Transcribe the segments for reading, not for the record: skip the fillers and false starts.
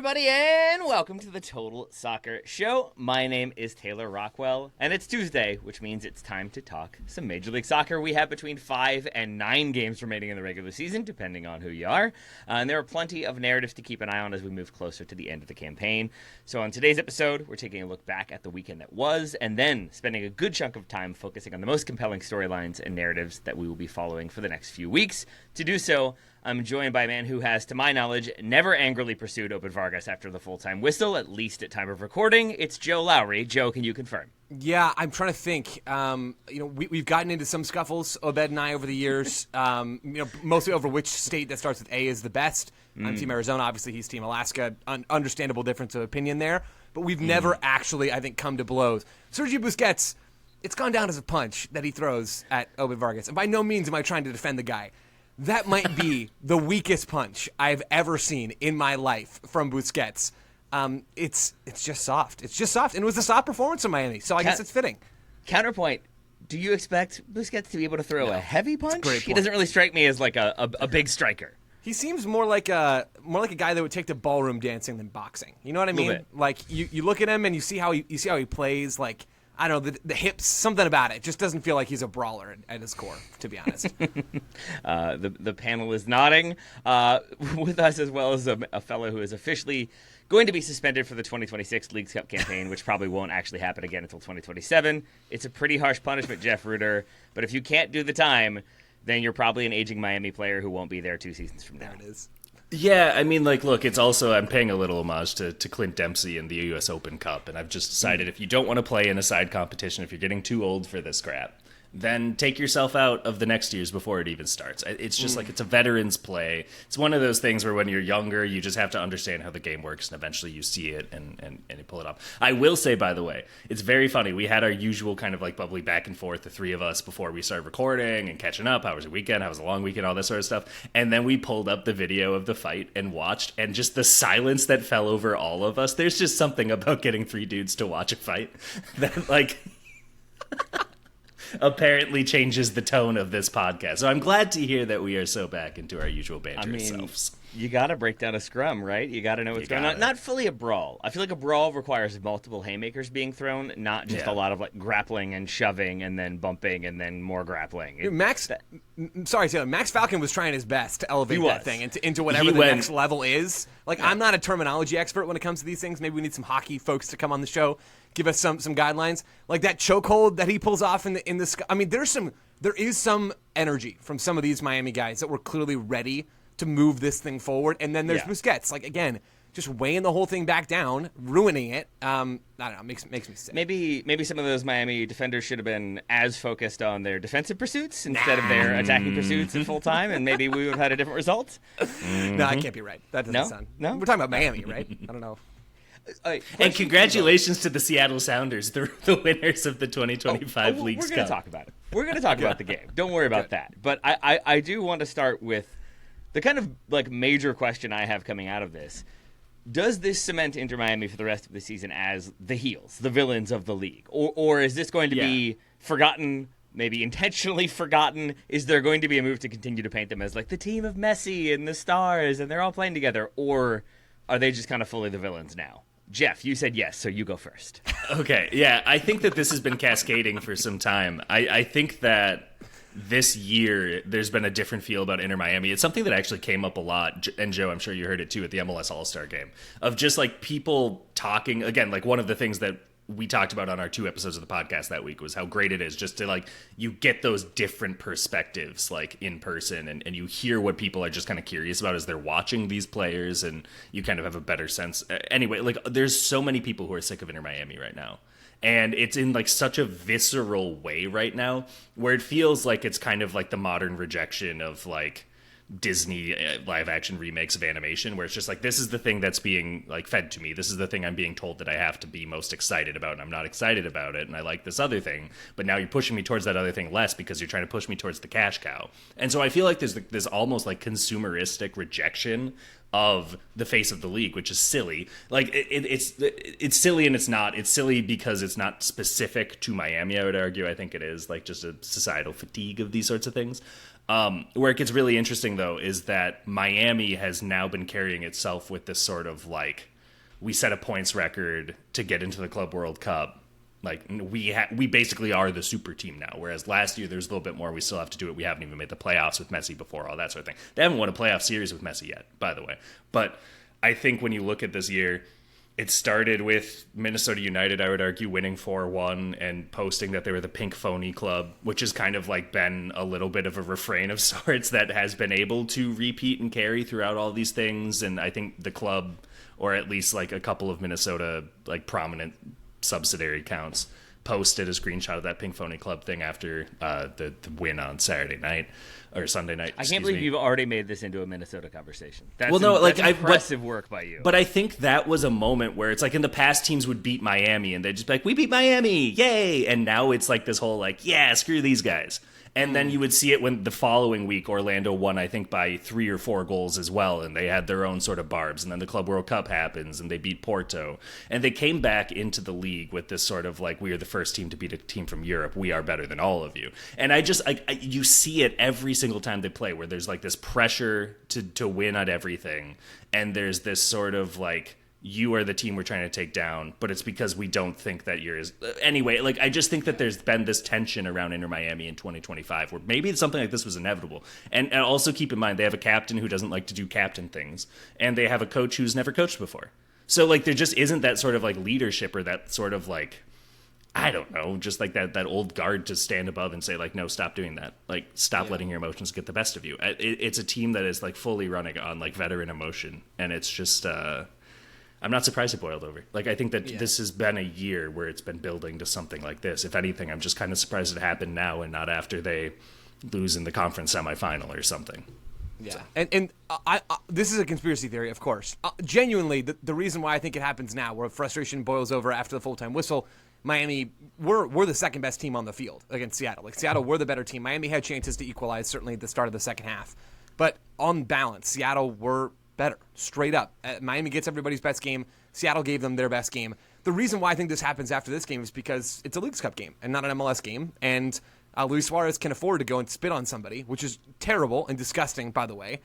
everybody, and welcome to the Total Soccer Show. My name is Taylor Rockwell, and it's Tuesday, which means it's time to talk some Major League Soccer. We have between 5 and 9 games remaining in the regular season, depending on who you are. And there are plenty of narratives to keep an eye on as we move closer to the end of the campaign. So on today's episode, we're taking a look back at the weekend that was, and then spending a good chunk of time focusing on the most compelling storylines and narratives that we will be following for the next few weeks. To do so, I'm joined by a man who has, to my knowledge, never angrily pursued Obed Vargas after the full-time whistle, at least at time of recording. It's Joe Lowry. Joe, can you confirm? Yeah, I'm trying to think. We've gotten into some scuffles, Obed and I, over the years. Mostly over which state that starts with A is the best. I'm Team Arizona. Obviously, he's Team Alaska. Understandable difference of opinion there. But we've never actually, I think, come to blows. Sergio Busquets, it's gone down as a punch that he throws at Obed Vargas. And by no means am I trying to defend the guy. That might be the weakest punch I've ever seen in my life from Busquets. It's just soft. It's just soft. And it was a soft performance in Miami, so I guess it's fitting. Counterpoint, do you expect Busquets to be able to throw a heavy punch? He doesn't really strike me as like a big striker. He seems more like a guy that would take to ballroom dancing than boxing. You know what I mean? Like you look at him and you see how he plays, like, I don't know, the hips, something about it just doesn't feel like he's a brawler at his core, to be honest. The panel is nodding with us, as well as a fellow who is officially going to be suspended for the 2026 Leagues Cup campaign, which probably won't actually happen again until 2027. It's a pretty harsh punishment, Jeff Ruder, but if you can't do the time, then you're probably an aging Miami player who won't be there 2 seasons from now. There it is. Yeah, I mean, look, it's also, I'm paying a little homage to Clint Dempsey in the U.S. Open Cup, and I've just decided if you don't want to play in a side competition, if you're getting too old for this crap, then take yourself out of the next years before it even starts. It's just like, it's a veteran's play. It's one of those things where when you're younger, you just have to understand how the game works, and eventually you see it and you pull it off. I will say, by the way, it's very funny. We had our usual kind of like bubbly back and forth, the three of us, before we started recording and catching up. How was the weekend? How was the long weekend? All this sort of stuff. And then we pulled up the video of the fight and watched, and just the silence that fell over all of us. There's just something about getting 3 dudes to watch a fight that, like... apparently changes the tone of this podcast. So I'm glad to hear that we are so back into our usual banter selves. You got to break down a scrum, right? You got to know what's going on. Not fully a brawl. I feel like a brawl requires multiple haymakers being thrown, not just a lot of like grappling and shoving and then bumping and then more grappling. Max Falcon was trying his best to elevate that thing into whatever the next level is. Like, I'm not a terminology expert when it comes to these things. Maybe we need some hockey folks to come on the show, give us some guidelines. Like that chokehold that he pulls off in the. I mean, there is some energy from some of these Miami guys that were clearly ready to move this thing forward. And then there's Busquets, like, again, just weighing the whole thing back down, ruining it. I don't know, makes me sick. Maybe some of those Miami defenders should have been as focused on their defensive pursuits instead of their attacking pursuits in full time, and maybe we would have had a different result. No, I can't be right. That doesn't sound. No, we're talking about Miami, right? I don't know. And congratulations to the Seattle Sounders, the winners of the 2025 Leagues Cup. We're going to talk about it. We're going to talk about the game. Don't worry about that. But I do want to start with the kind of like major question I have coming out of this. Does this cement Inter Miami for the rest of the season as the heels, the villains of the league? Or is this going to be forgotten, maybe intentionally forgotten? Is there going to be a move to continue to paint them as like the team of Messi and the stars and they're all playing together? Or are they just kind of fully the villains now? Jeff, you said yes, so you go first. Okay, yeah, I think that this has been cascading for some time. I think that this year there's been a different feel about Inter Miami. It's something that actually came up a lot, and Joe, I'm sure you heard it too at the MLS All-Star game, of just like people talking, again, like one of the things that we talked about on our 2 episodes of the podcast that week was how great it is just to like, you get those different perspectives like in person and you hear what people are just kind of curious about as they're watching these players, and you kind of have a better sense. Anyway, like there's so many people who are sick of Inter Miami right now. And it's in like such a visceral way right now where it feels like it's kind of like the modern rejection of like Disney live action remakes of animation, where it's just like, this is the thing that's being like fed to me. This is the thing I'm being told that I have to be most excited about, and I'm not excited about it. And I like this other thing, but now you're pushing me towards that other thing less because you're trying to push me towards the cash cow. And so I feel like there's this almost like consumeristic rejection of the face of the league, which is silly. Like it's silly, and it's not. It's silly because it's not specific to Miami, I would argue. I think it is like just a societal fatigue of these sorts of things. Where it gets really interesting, though, is that Miami has now been carrying itself with this sort of like, we set a points record to get into the Club World Cup. Like, we basically are the super team now, whereas last year there's a little bit more we still have to do it. We haven't even made the playoffs with Messi before, all that sort of thing. They haven't won a playoff series with Messi yet, by the way. But I think when you look at this year, it started with Minnesota United, I would argue, winning 4-1 and posting that they were the pink phony club, which has kind of like been a little bit of a refrain of sorts that has been able to repeat and carry throughout all these things. And I think the club, or at least like a couple of Minnesota like prominent subsidiary accounts, posted a screenshot of that pink phony club thing after the win on Saturday night or Sunday night. I can't believe you've already made this into a Minnesota conversation. That's that's impressive work by you. But I think that was a moment where it's like in the past teams would beat Miami and they'd just be like, we beat Miami, yay! And now it's like this whole like, yeah, screw these guys. And then you would see it when the following week Orlando won, I think, by 3 or 4 goals as well, and they had their own sort of barbs. And then the Club World Cup happens, and they beat Porto. And they came back into the league with this sort of like, we are the first team to beat a team from Europe. We are better than all of you. And you see it every single time they play, where there's like this pressure to win at everything. And there's this sort of like, you are the team we're trying to take down, but it's because we don't think that you're as... Anyway, like, I just think that there's been this tension around Inter Miami in 2025 where maybe something like this was inevitable. And also keep in mind, they have a captain who doesn't like to do captain things, and they have a coach who's never coached before. So, like, there just isn't that sort of, like, leadership or that sort of, like... I don't know, just like that old guard to stand above and say, like, no, stop doing that. Like, stop letting your emotions get the best of you. It's a team that is, like, fully running on, like, veteran emotion, and it's just... I'm not surprised it boiled over. Like, I think that this has been a year where it's been building to something like this. If anything, I'm just kind of surprised it happened now and not after they lose in the conference semifinal or something. Yeah, so. And I this is a conspiracy theory, of course. Genuinely, the reason why I think it happens now, where frustration boils over after the full-time whistle, Miami, we're the second best team on the field against Seattle. Like, Seattle, we're the better team. Miami had chances to equalize, certainly at the start of the second half. But on balance, Seattle were better, straight up. Miami gets everybody's best game. Seattle gave them their best game. The reason why I think this happens after this game is because it's a Leagues Cup game and not an MLS game. And Luis Suarez can afford to go and spit on somebody, which is terrible and disgusting, by the way.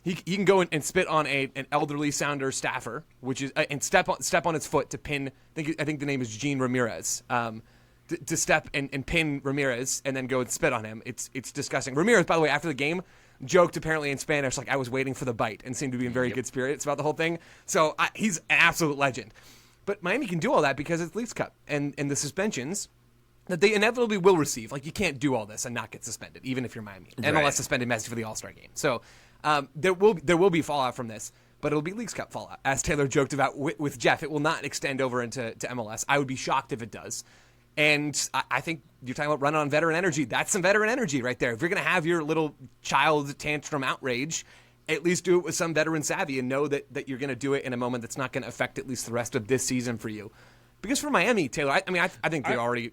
He can go and spit on an elderly Sounder staffer, which is and step on its foot to pin. I think the name is Gene Ramirez. To step and pin Ramirez and then go and spit on him. It's disgusting. Ramirez, by the way, after the game, joked apparently in Spanish like, I was waiting for the bite, and seemed to be in very good spirits about the whole thing. So he's an absolute legend. But Miami can do all that because it's Leagues Cup and the suspensions that they inevitably will receive. Like, you can't do all this and not get suspended, even if you're Miami. Right. MLS suspended Messi for the All-Star game. So there will be fallout from this, but it'll be Leagues Cup fallout. As Taylor joked about with Jeff, it will not extend over into MLS. I would be shocked if it does. And I think you're talking about running on veteran energy. That's some veteran energy right there. If you're going to have your little child tantrum outrage, at least do it with some veteran savvy and know that you're going to do it in a moment that's not going to affect at least the rest of this season for you. Because for Miami, Taylor, I think they already...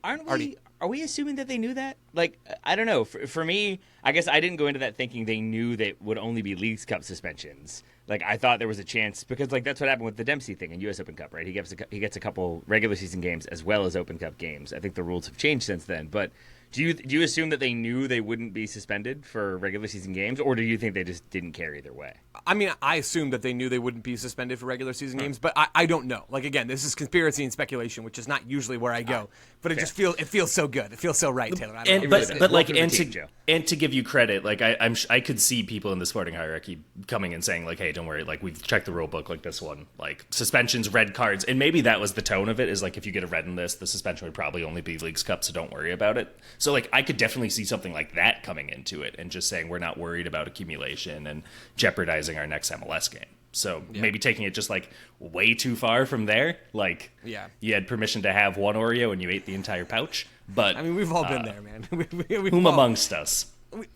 Are we assuming that they knew that? Like, I don't know. For me, I guess I didn't go into that thinking they knew they would only be Leagues Cup suspensions. Like, I thought there was a chance, because, like, that's what happened with the Dempsey thing in U.S. Open Cup, right? He gets a couple regular season games as well as Open Cup games. I think the rules have changed since then. But do you assume that they knew they wouldn't be suspended for regular season games, or do you think they just didn't care either way? I mean, I assume that they knew they wouldn't be suspended for regular season games, but I don't know. Like, again, this is conspiracy and speculation, which is not usually where I go. But it feels so good. It feels so right, Taylor. And to give you credit, like I could see people in the sporting hierarchy coming and saying like, hey, don't worry, like we've checked the rule book, like this one, like suspensions, red cards, and maybe that was the tone of it, is like if you get a red in this, the suspension would probably only be Leagues Cup, so don't worry about it. So like I could definitely see something like that coming into it and just saying we're not worried about accumulation and jeopardizing our next MLS game. So maybe taking it just like way too far from there. Like you had permission to have one Oreo and you ate the entire pouch. But I mean, we've all been there, man. Whom amongst us?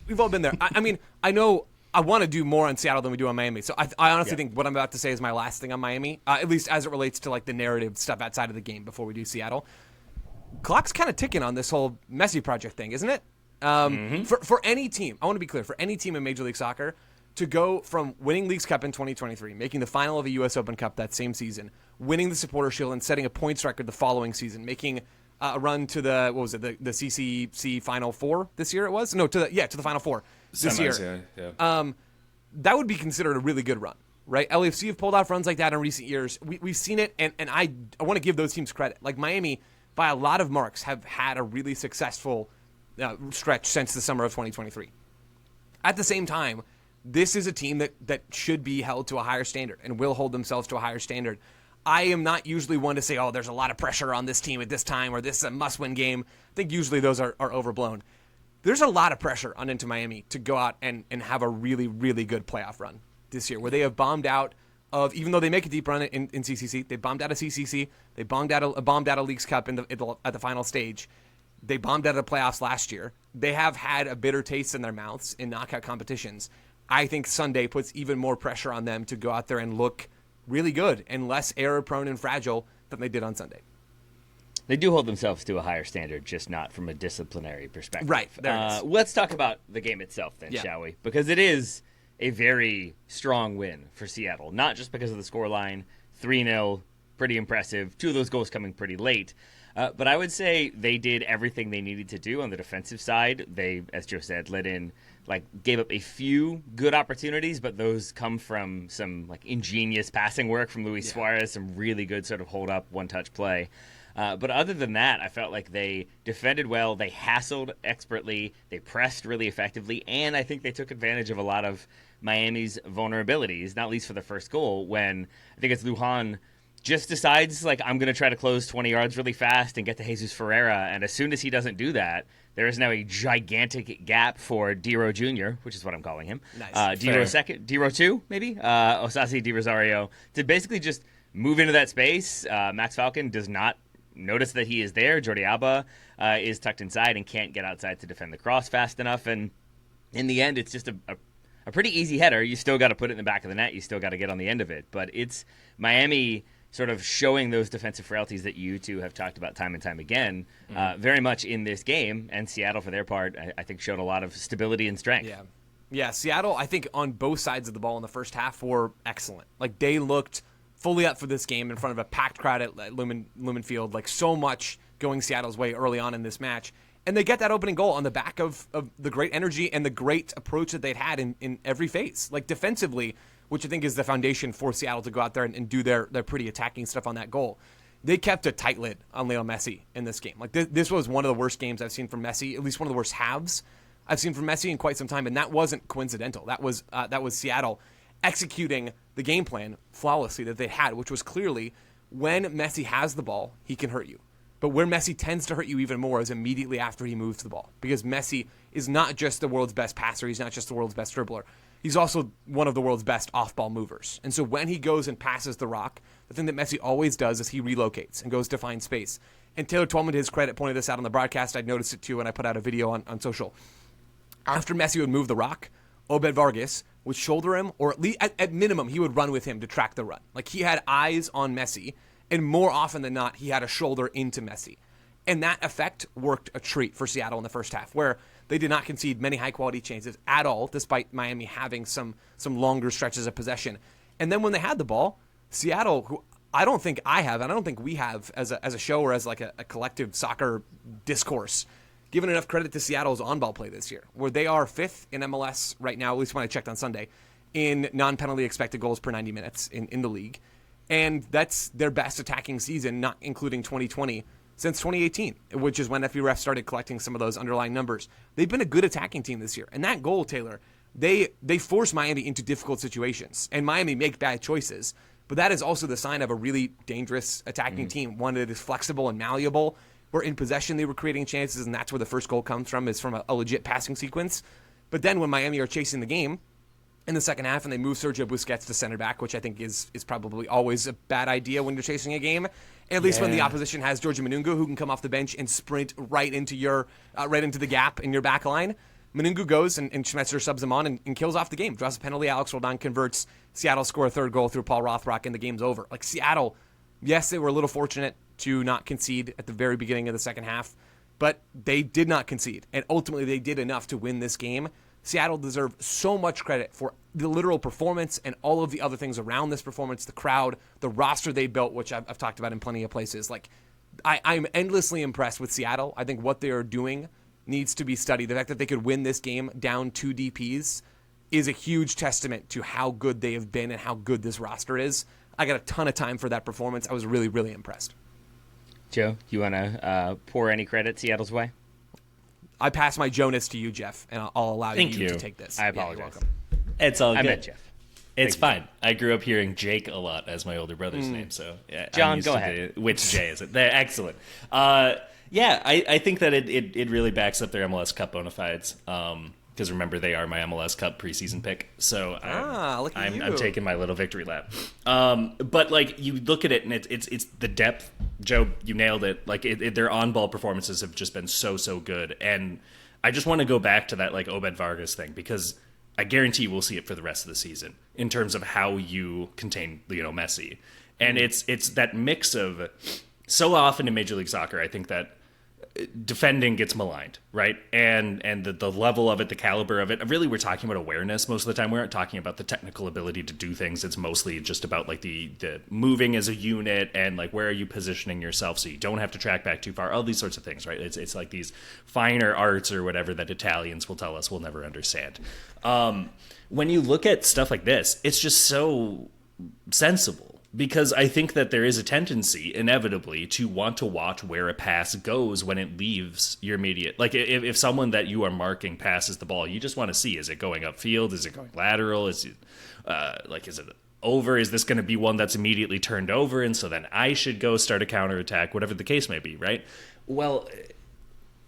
We've all been there. I mean, I know I want to do more on Seattle than we do on Miami. So I honestly think what I'm about to say is my last thing on Miami, at least as it relates to like the narrative stuff outside of the game before we do Seattle. Clock's kind of ticking on this whole Messi project thing, isn't it? For any team, I want to be clear, for any team in Major League Soccer to go from winning Leagues Cup in 2023, making the final of a U.S. Open Cup that same season, winning the Supporter Shield and setting a points record the following season, making a run to the the CCC Final Four this year. It was to the Final Four this year. Yeah. That would be considered a really good run, right? LAFC have pulled off runs like that in recent years. We've seen it, and I want to give those teams credit. Like Miami, by a lot of marks, have had a really successful stretch since the summer of 2023. At the same time, this is a team that should be held to a higher standard and will hold themselves to a higher standard. I am not usually one to say, oh, there's a lot of pressure on this team at this time, or this is a must-win game. I think usually those are overblown. There's a lot of pressure on Inter Miami to go out and have a really, really good playoff run this year, where they have bombed out of, even though they make a deep run in CCC, they bombed out of CCC, they bombed out of Leagues Cup at the final stage, they bombed out of the playoffs last year. They have had a bitter taste in their mouths in knockout competitions. I think Sunday puts even more pressure on them to go out there and look really good and less error-prone and fragile than they did on Sunday. They do hold themselves to a higher standard, just not from a disciplinary perspective. Right. There it is. Let's talk about the game itself then, shall we? Because it is a very strong win for Seattle, not just because of the scoreline, 3-0, pretty impressive, 2 of those goals coming pretty late. But I would say they did everything they needed to do on the defensive side. They, as Joe said, gave up a few good opportunities, but those come from some ingenious passing work from Luis Suarez, some really good sort of hold-up, one-touch play. But other than that, I felt like they defended well, they hassled expertly, they pressed really effectively, and I think they took advantage of a lot of Miami's vulnerabilities, not least for the first goal, when I think it's Lujan just decides, I'm going to try to close 20 yards really fast and get to Jesus Ferreira, and as soon as he doesn't do that, there is now a gigantic gap for Diro Jr., which is what I'm calling him. Nice. Diro 2, maybe? Osasi Di Rosario, to basically just move into that space. Max Falcon does not notice that he is there. Jordi Alba is tucked inside and can't get outside to defend the cross fast enough, and in the end, it's just a pretty easy header. You still got to put it in the back of the net. You still got to get on the end of it, but it's Miami sort of showing those defensive frailties that you two have talked about time and time again, very much in this game. And Seattle, for their part, I think showed a lot of stability and strength. Yeah. Seattle, I think on both sides of the ball in the first half were excellent. They looked fully up for this game in front of a packed crowd at Lumen Field. So much going Seattle's way early on in this match. And they get that opening goal on the back of the great energy and the great approach that they'd had in every phase. Defensively, which I think is the foundation for Seattle to go out there and do their pretty attacking stuff on that goal. They kept a tight lid on Lionel Messi in this game. This was one of the worst games I've seen from Messi, at least one of the worst halves I've seen from Messi in quite some time, and that wasn't coincidental. That was Seattle executing the game plan flawlessly that they had, which was clearly when Messi has the ball, he can hurt you. But where Messi tends to hurt you even more is immediately after he moves the ball, because Messi is not just the world's best passer, he's not just the world's best dribbler. He's also one of the world's best off-ball movers. And so when he goes and passes the rock, the thing that Messi always does is he relocates and goes to find space. And Taylor Twellman, to his credit, pointed this out on the broadcast. I'd noticed it too when I put out a video on social. After Messi would move the rock, Obed Vargas would shoulder him, or at least at minimum, he would run with him to track the run. He had eyes on Messi, and more often than not, he had a shoulder into Messi. And that effect worked a treat for Seattle in the first half, where they did not concede many high-quality chances at all, despite Miami having some longer stretches of possession. And then when they had the ball, Seattle, who I don't think I have, and I don't think we have as a show or as a collective soccer discourse, given enough credit to Seattle's on-ball play this year, where they are 5th in MLS right now, at least when I checked on Sunday, in non-penalty expected goals per 90 minutes in the league. And that's their best attacking season, not including 2020, since 2018, which is when FBref started collecting some of those underlying numbers. They've been a good attacking team this year. And that goal, Taylor, they force Miami into difficult situations. And Miami make bad choices. But that is also the sign of a really dangerous attacking team, one that is flexible and malleable, where in possession they were creating chances, and that's where the first goal comes from, is from a legit passing sequence. But then when Miami are chasing the game in the second half and they move Sergio Busquets to center back, which I think is probably always a bad idea when you're chasing a game, at least when the opposition has Georgia Manungu, who can come off the bench and sprint right into the gap in your back line. Manungu goes and Schmetzer subs him on and kills off the game, draws a penalty. Alex Roldan converts. Seattle score a third goal through Paul Rothrock, and the game's over. Seattle, yes, they were a little fortunate to not concede at the very beginning of the second half, but they did not concede, and ultimately they did enough to win this game. Seattle deserves so much credit for the literal performance and all of the other things around this performance, the crowd, the roster they built, which I've talked about in plenty of places. I'm endlessly impressed with Seattle. I think what they are doing needs to be studied. The fact that they could win this game down 2 DPs is a huge testament to how good they have been and how good this roster is. I got a ton of time for that performance. I was really, really impressed. Joe, you want to pour any credit Seattle's way? I pass my Jonas to you, Jeff, and I'll allow Thank you you to take this. I apologize. Yeah, you're welcome. It's all good. I meant Jeff. It's fine. I grew up hearing Jake a lot as my older brother's name, so yeah. John, I'm used go to ahead. Which J is it? Excellent. Yeah, I think that it really backs up their MLS Cup bona fides. Because remember, they are my MLS Cup preseason pick, so look at I'm taking my little victory lap. But like you look at it, and it's the depth. Joe, you nailed it. Like their on-ball performances have just been so good, and I just want to go back to that like Obed Vargas thing because I guarantee we'll see it for the rest of the season in terms of how you contain Lionel Messi, and it's that mix of so often in Major League Soccer. I think that defending gets maligned, right? And the level of it, the caliber of it. Really, we're talking about awareness most of the time. We aren't talking about the technical ability to do things. It's mostly just about like the moving as a unit and like where are you positioning yourself so you don't have to track back too far. All these sorts of things, right? It's like these finer arts or whatever that Italians will tell us we'll never understand. When you look at stuff like this, it's just so sensible. Because I think that there is a tendency, inevitably, to want to watch where a pass goes when it leaves your immediate... Like, if someone that you are marking passes the ball, you just want to see, is it going upfield? Is it going lateral? Is it over? Is this going to be one that's immediately turned over? And so then I should go start a counterattack, whatever the case may be, right? Well,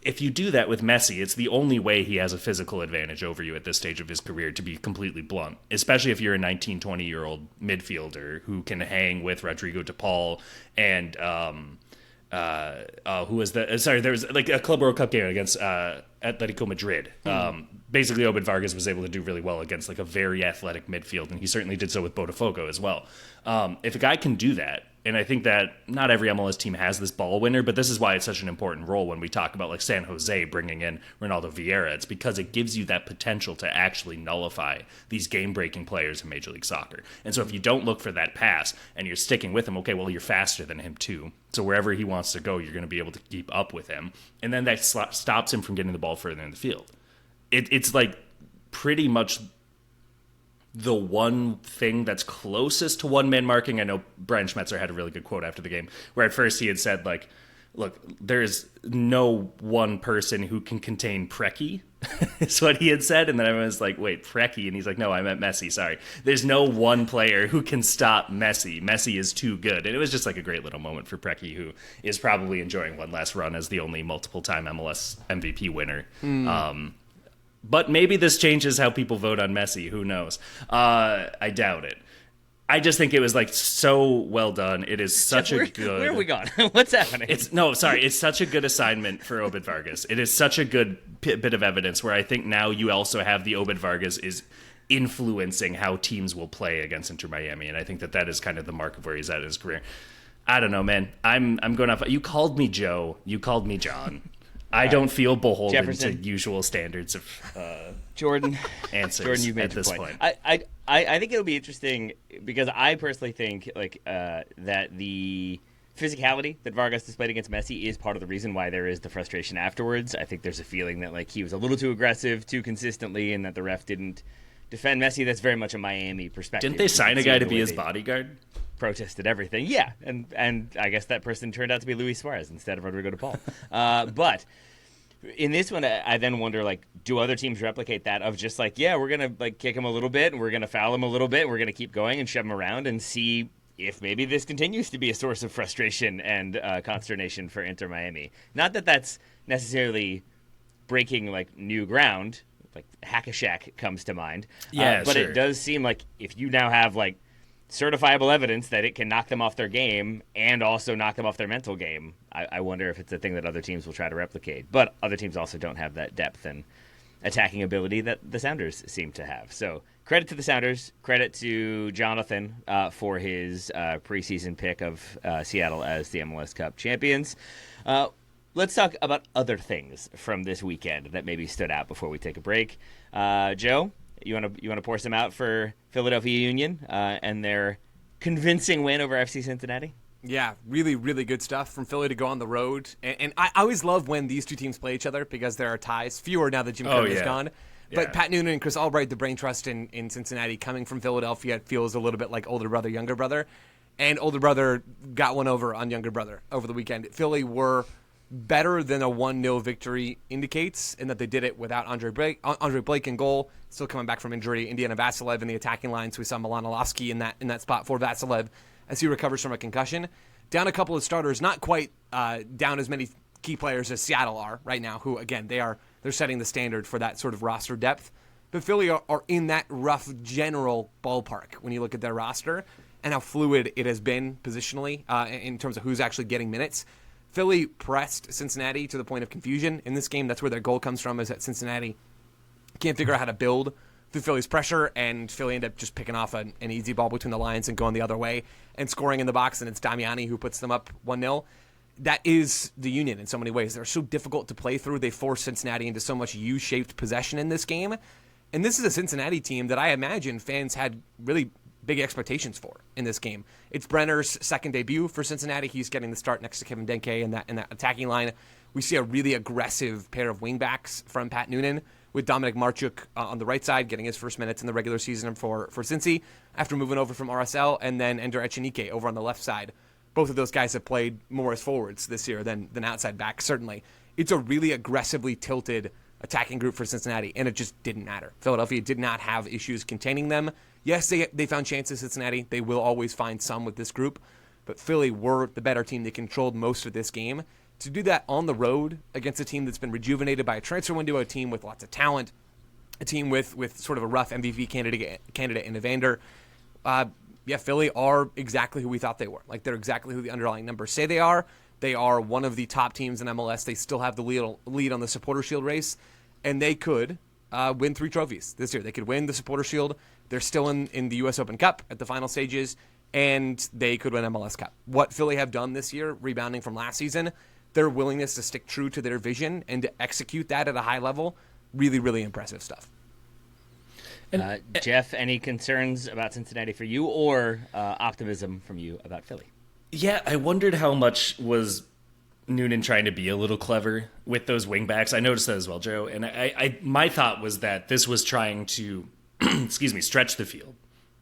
if you do that with Messi, it's the only way he has a physical advantage over you at this stage of his career, to be completely blunt, especially if you're a 19, 20-year-old midfielder who can hang with Rodrigo de Paul and who was the there was like a Club World Cup game against Atletico Madrid. Basically, Obed Vargas was able to do really well against like a very athletic midfield, and he certainly did so with Botafogo as well. If a guy can do that, and I think that not every MLS team has this ball winner, but this is why it's such an important role when we talk about like San Jose bringing in Ronaldo Vieira. It's because it gives you that potential to actually nullify these game-breaking players in Major League Soccer. And so if you don't look for that pass and you're sticking with him, okay, well, you're faster than him too. So wherever he wants to go, you're going to be able to keep up with him. And then that stops him from getting the ball further in the field. It's like pretty much the one thing that's closest to one-man marking. I know Brian Schmetzer had a really good quote after the game where at first he had said, like, look, there's no one person who can contain Preki, is what he had said. And then everyone was like, wait, Preki? And he's like, no, I meant Messi, sorry. There's no one player who can stop Messi. Messi is too good. And it was just like a great little moment for Preki, who is probably enjoying one last run as the only multiple-time MLS MVP winner. But maybe this changes how people vote on Messi. Who knows? I doubt it. I just think it was like so well done. It is such a good... Where are we going? What's happening? It's such a good assignment for Obed Vargas. It is such a good bit of evidence where I think now you also have the Obed Vargas is influencing how teams will play against Inter Miami. And I think that is kind of the mark of where he's at in his career. I don't know, man. I'm going off... You called me Joe. You called me John. I don't feel beholden Jefferson. to usual standards of Jordan. answers Jordan, you've made at your this point. point. I think it'll be interesting because I personally think like that the physicality that Vargas displayed against Messi is part of the reason why there is the frustration afterwards. I think there's a feeling that like he was a little too aggressive too consistently and that the ref didn't defend Messi. That's very much a Miami perspective. Didn't they sign a guy to be his bodyguard? Protested everything. Yeah, and I guess that person turned out to be Luis Suarez instead of Rodrigo de Paul. But in this one, I then wonder, like, do other teams replicate that of just like, yeah, we're gonna like kick him a little bit, and we're gonna foul him a little bit, and we're gonna keep going and shove him around and see if maybe this continues to be a source of frustration and consternation for Inter Miami. Not that that's necessarily breaking like new ground. Like Hack-a-Shack comes to mind. Yeah, but sure. it does seem like if you now have like certifiable evidence that it can knock them off their game and also knock them off their mental game, I wonder if it's a thing that other teams will try to replicate. But other teams also don't have that depth and attacking ability that the Sounders seem to have. So credit to the Sounders, credit to Jonathan for his preseason pick of Seattle as the MLS Cup champions. Let's talk about other things from this weekend that maybe stood out before we take a break. Joe, you want to pour some out for Philadelphia Union and their convincing win over FC Cincinnati? Yeah, really, really good stuff from Philly to go on the road. And I always love when these two teams play each other because there are ties. Fewer now that Jim Curtin is gone. But Pat Noonan and Chris Albright, the brain trust in Cincinnati, coming from Philadelphia, it feels a little bit like older brother, younger brother. And older brother got one over on younger brother over the weekend. Philly were better than a 1-0 victory indicates in that they did it without Andre Blake in goal, still coming back from injury. Indiana Vassilev in the attacking line, so we saw Milanovsky in that spot for Vassilev as he recovers from a concussion. Down a couple of starters, not quite down as many key players as Seattle are right now, who, again, they're setting the standard for that sort of roster depth. But Philly are in that rough general ballpark when you look at their roster and how fluid it has been positionally in terms of who's actually getting minutes. Philly pressed Cincinnati to the point of confusion in this game. That's where their goal comes from, is that Cincinnati can't figure out how to build through Philly's pressure, and Philly end up just picking off an easy ball between the lines and going the other way and scoring in the box, and it's Damiani who puts them up 1-0. That is the Union in so many ways. They're so difficult to play through. They force Cincinnati into so much U-shaped possession in this game. And this is a Cincinnati team that I imagine fans had really big expectations for in this game. It's Brenner's second debut for Cincinnati. He's getting the start next to Kevin Denke in that attacking line. We see a really aggressive pair of wingbacks from Pat Noonan, with Dominic Marchuk on the right side, getting his first minutes in the regular season for Cincy after moving over from RSL, and then Ender Echenike over on the left side. Both of those guys have played more as forwards this year than outside backs, certainly. It's a really aggressively tilted attacking group for Cincinnati, and it just didn't matter. Philadelphia did not have issues containing them. Yes, they found chances, Cincinnati. They will always find some with this group, but Philly were the better team. They controlled most of this game. To do that on the road against a team that's been rejuvenated by a transfer window, a team with lots of talent, a team with sort of a rough MVP candidate in Evander, Philly are exactly who we thought they were. Like, they're exactly who the underlying numbers say they are. They are one of the top teams in MLS. They still have the lead on the Supporter Shield race, and they could win 3 trophies this year. They could win the Supporter Shield. They're still in the U.S. Open Cup at the final stages, and they could win MLS Cup. What Philly have done this year, rebounding from last season, their willingness to stick true to their vision and to execute that at a high level, really, really impressive stuff. Jeff, any concerns about Cincinnati for you, or optimism from you about Philly? Yeah, I wondered how much was Noonan trying to be a little clever with those wingbacks. I noticed that as well, Joe. And I my thought was that this was trying to, stretch the field.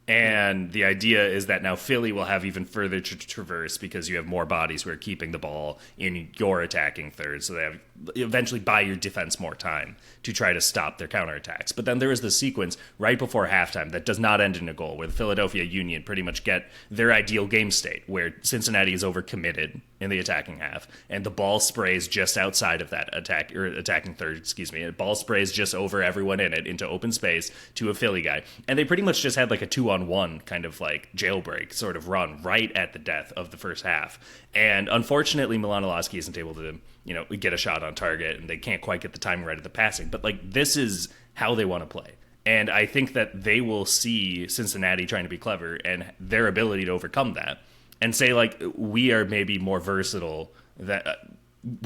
And the idea is that now Philly will have even further to traverse because you have more bodies who are keeping the ball in your attacking third. So they have eventually buy your defense more time to try to stop their counterattacks. But then there is the sequence right before halftime that does not end in a goal, where the Philadelphia Union pretty much get their ideal game state, where Cincinnati is overcommitted in the attacking half, and the ball sprays just outside of that attacking third, and ball sprays just over everyone in it into open space to a Philly guy. And they pretty much just had like a 2-on-1 kind of like jailbreak sort of run right at the death of the first half. And unfortunately, Milanovsky isn't able to, get a shot on target, and they can't quite get the timing right of the passing. But like, this is how they want to play. And I think that they will see Cincinnati trying to be clever and their ability to overcome that, and say, like, we are maybe more versatile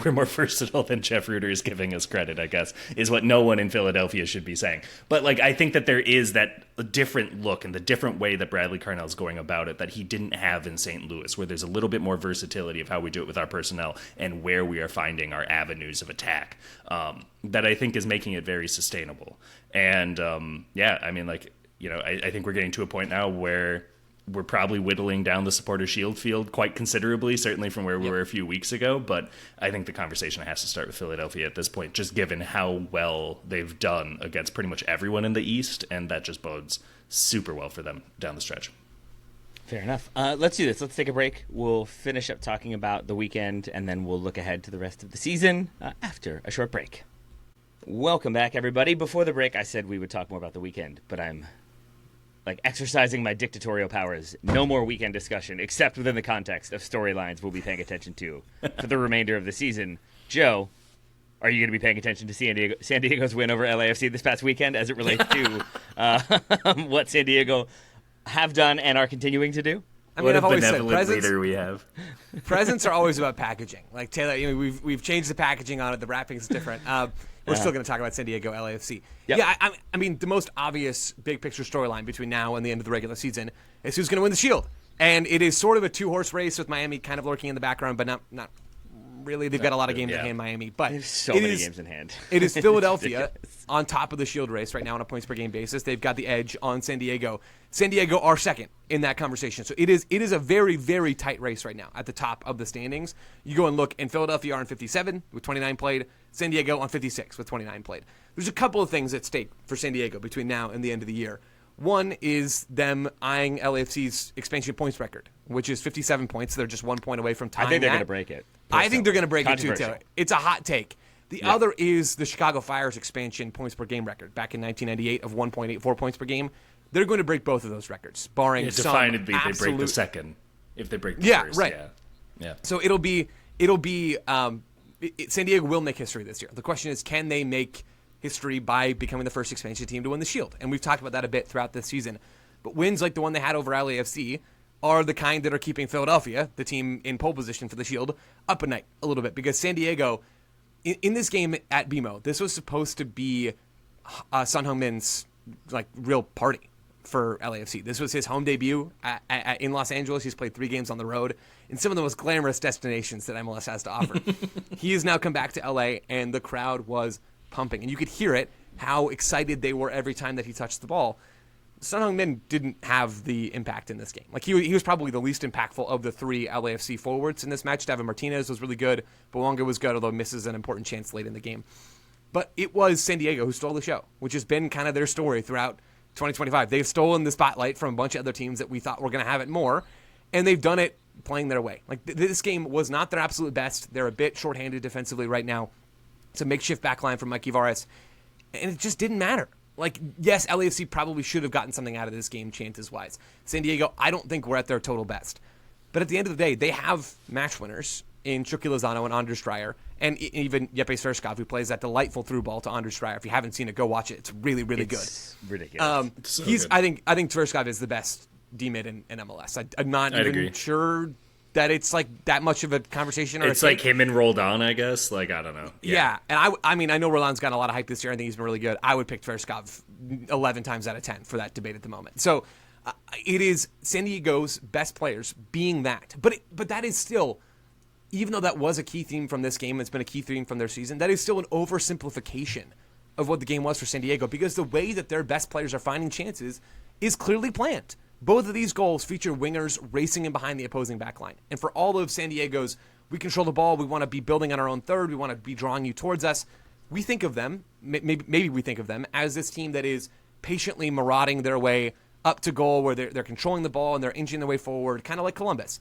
we're more versatile than Jeff Ruder is giving us credit, I guess, is what no one in Philadelphia should be saying. But, like, I think that there is that different look and the different way that Bradley Carnell's going about it that he didn't have in St. Louis, where there's a little bit more versatility of how we do it with our personnel and where we are finding our avenues of attack, that I think is making it very sustainable. And, I think we're getting to a point now where we're probably whittling down the Supporter Shield field quite considerably, certainly from where we were a few weeks ago. But I think the conversation has to start with Philadelphia at this point, just given how well they've done against pretty much everyone in the East, and that just bodes super well for them down the stretch. Fair enough. Let's do this. Let's take a break. We'll finish up talking about the weekend, and then we'll look ahead to the rest of the season after a short break. Welcome back, everybody. Before the break, I said we would talk more about the weekend, but I'm exercising my dictatorial powers. No more weekend discussion, except within the context of storylines we'll be paying attention to for the remainder of the season. Joe, are you going to be paying attention to San Diego's win over LAFC this past weekend as it relates to what San Diego have done and are continuing to do? I mean, I've always said leader we have. Presents are always about packaging. Like Taylor, we've changed the packaging on it. The wrapping's different. We're still going to talk about San Diego LAFC. Yep. Yeah, I mean, the most obvious big picture storyline between now and the end of the regular season is who's going to win the Shield. And it is sort of a two-horse race with Miami kind of lurking in the background, but not really. They've got a lot of games in hand, Miami. But There's so many games in hand. It is Philadelphia on top of the Shield race right now on a points-per-game basis. They've got the edge on San Diego. San Diego are second in that conversation. So it is a very, very tight race right now at the top of the standings. You go and look, and Philadelphia are on 57 with 29 played. San Diego on 56 with 29 played. There's a couple of things at stake for San Diego between now and the end of the year. One is them eyeing LAFC's expansion points record, which is 57 points. They're just 1 point away from tying I think they're that. going to break it. I think they're going to break it too, Controversial. Taylor. It's a hot take. The other is the Chicago Fire's expansion points per game record back in 1998 of 1.84 points per game. They're going to break both of those records, barring some definedly absolute... they break the second if they break the first. Right. Yeah. So San Diego will make history this year. The question is, can they make history by becoming the first expansion team to win the Shield? And we've talked about that a bit throughout this season. But wins like the one they had over LAFC are the kind that are keeping Philadelphia, the team in pole position for the Shield, up at night a little bit. Because San Diego, in this game at BMO, this was supposed to be Son Heung-min's real party for LAFC. This was his home debut in Los Angeles. He's played 3 games on the road in some of the most glamorous destinations that MLS has to offer. He has now come back to LA, and the crowd was pumping. And you could hear it, how excited they were every time that he touched the ball. Son Heung-min didn't have the impact in this game. He was probably the least impactful of the 3 LAFC forwards in this match. David Martinez was really good. Bouanga was good, although misses an important chance late in the game. But it was San Diego who stole the show, which has been kind of their story throughout 2025. They've stolen the spotlight from a bunch of other teams that we thought were going to have it more, and they've done it playing their way. This game was not their absolute best. They're a bit shorthanded defensively right now. It's a makeshift backline from Mikey Vares, and it just didn't matter. Yes, LAFC probably should have gotten something out of this game chances-wise. San Diego, I don't think we're at their total best. But at the end of the day, they have match winners in Chucky Lozano and Anders Dreyer, and even Jeppe Sverskov, who plays that delightful through ball to Anders Dreyer. If you haven't seen it, go watch it. It's really, really good. It's ridiculous. It's so good. good. I think Sverskov is the best D-mid in MLS. I'm not I'd even agree. sure that it's that much of a conversation. Or It's like him and Roldan, I guess. I don't know. Yeah, and I mean, I know Roland's got a lot of hype this year. I think he's been really good. I would pick Tverskov 11 times out of 10 for that debate at the moment. So it is San Diego's best players being that. But that is still, even though that was a key theme from this game, it's been a key theme from their season, that is still an oversimplification of what the game was for San Diego, because the way that their best players are finding chances is clearly planned. Both of these goals feature wingers racing in behind the opposing backline. And for all of San Diego's, we control the ball, we want to be building on our own third, we want to be drawing you towards us, we think of them, maybe we think of them, as this team that is patiently marauding their way up to goal, where they're controlling the ball and they're inching their way forward, kind of like Columbus.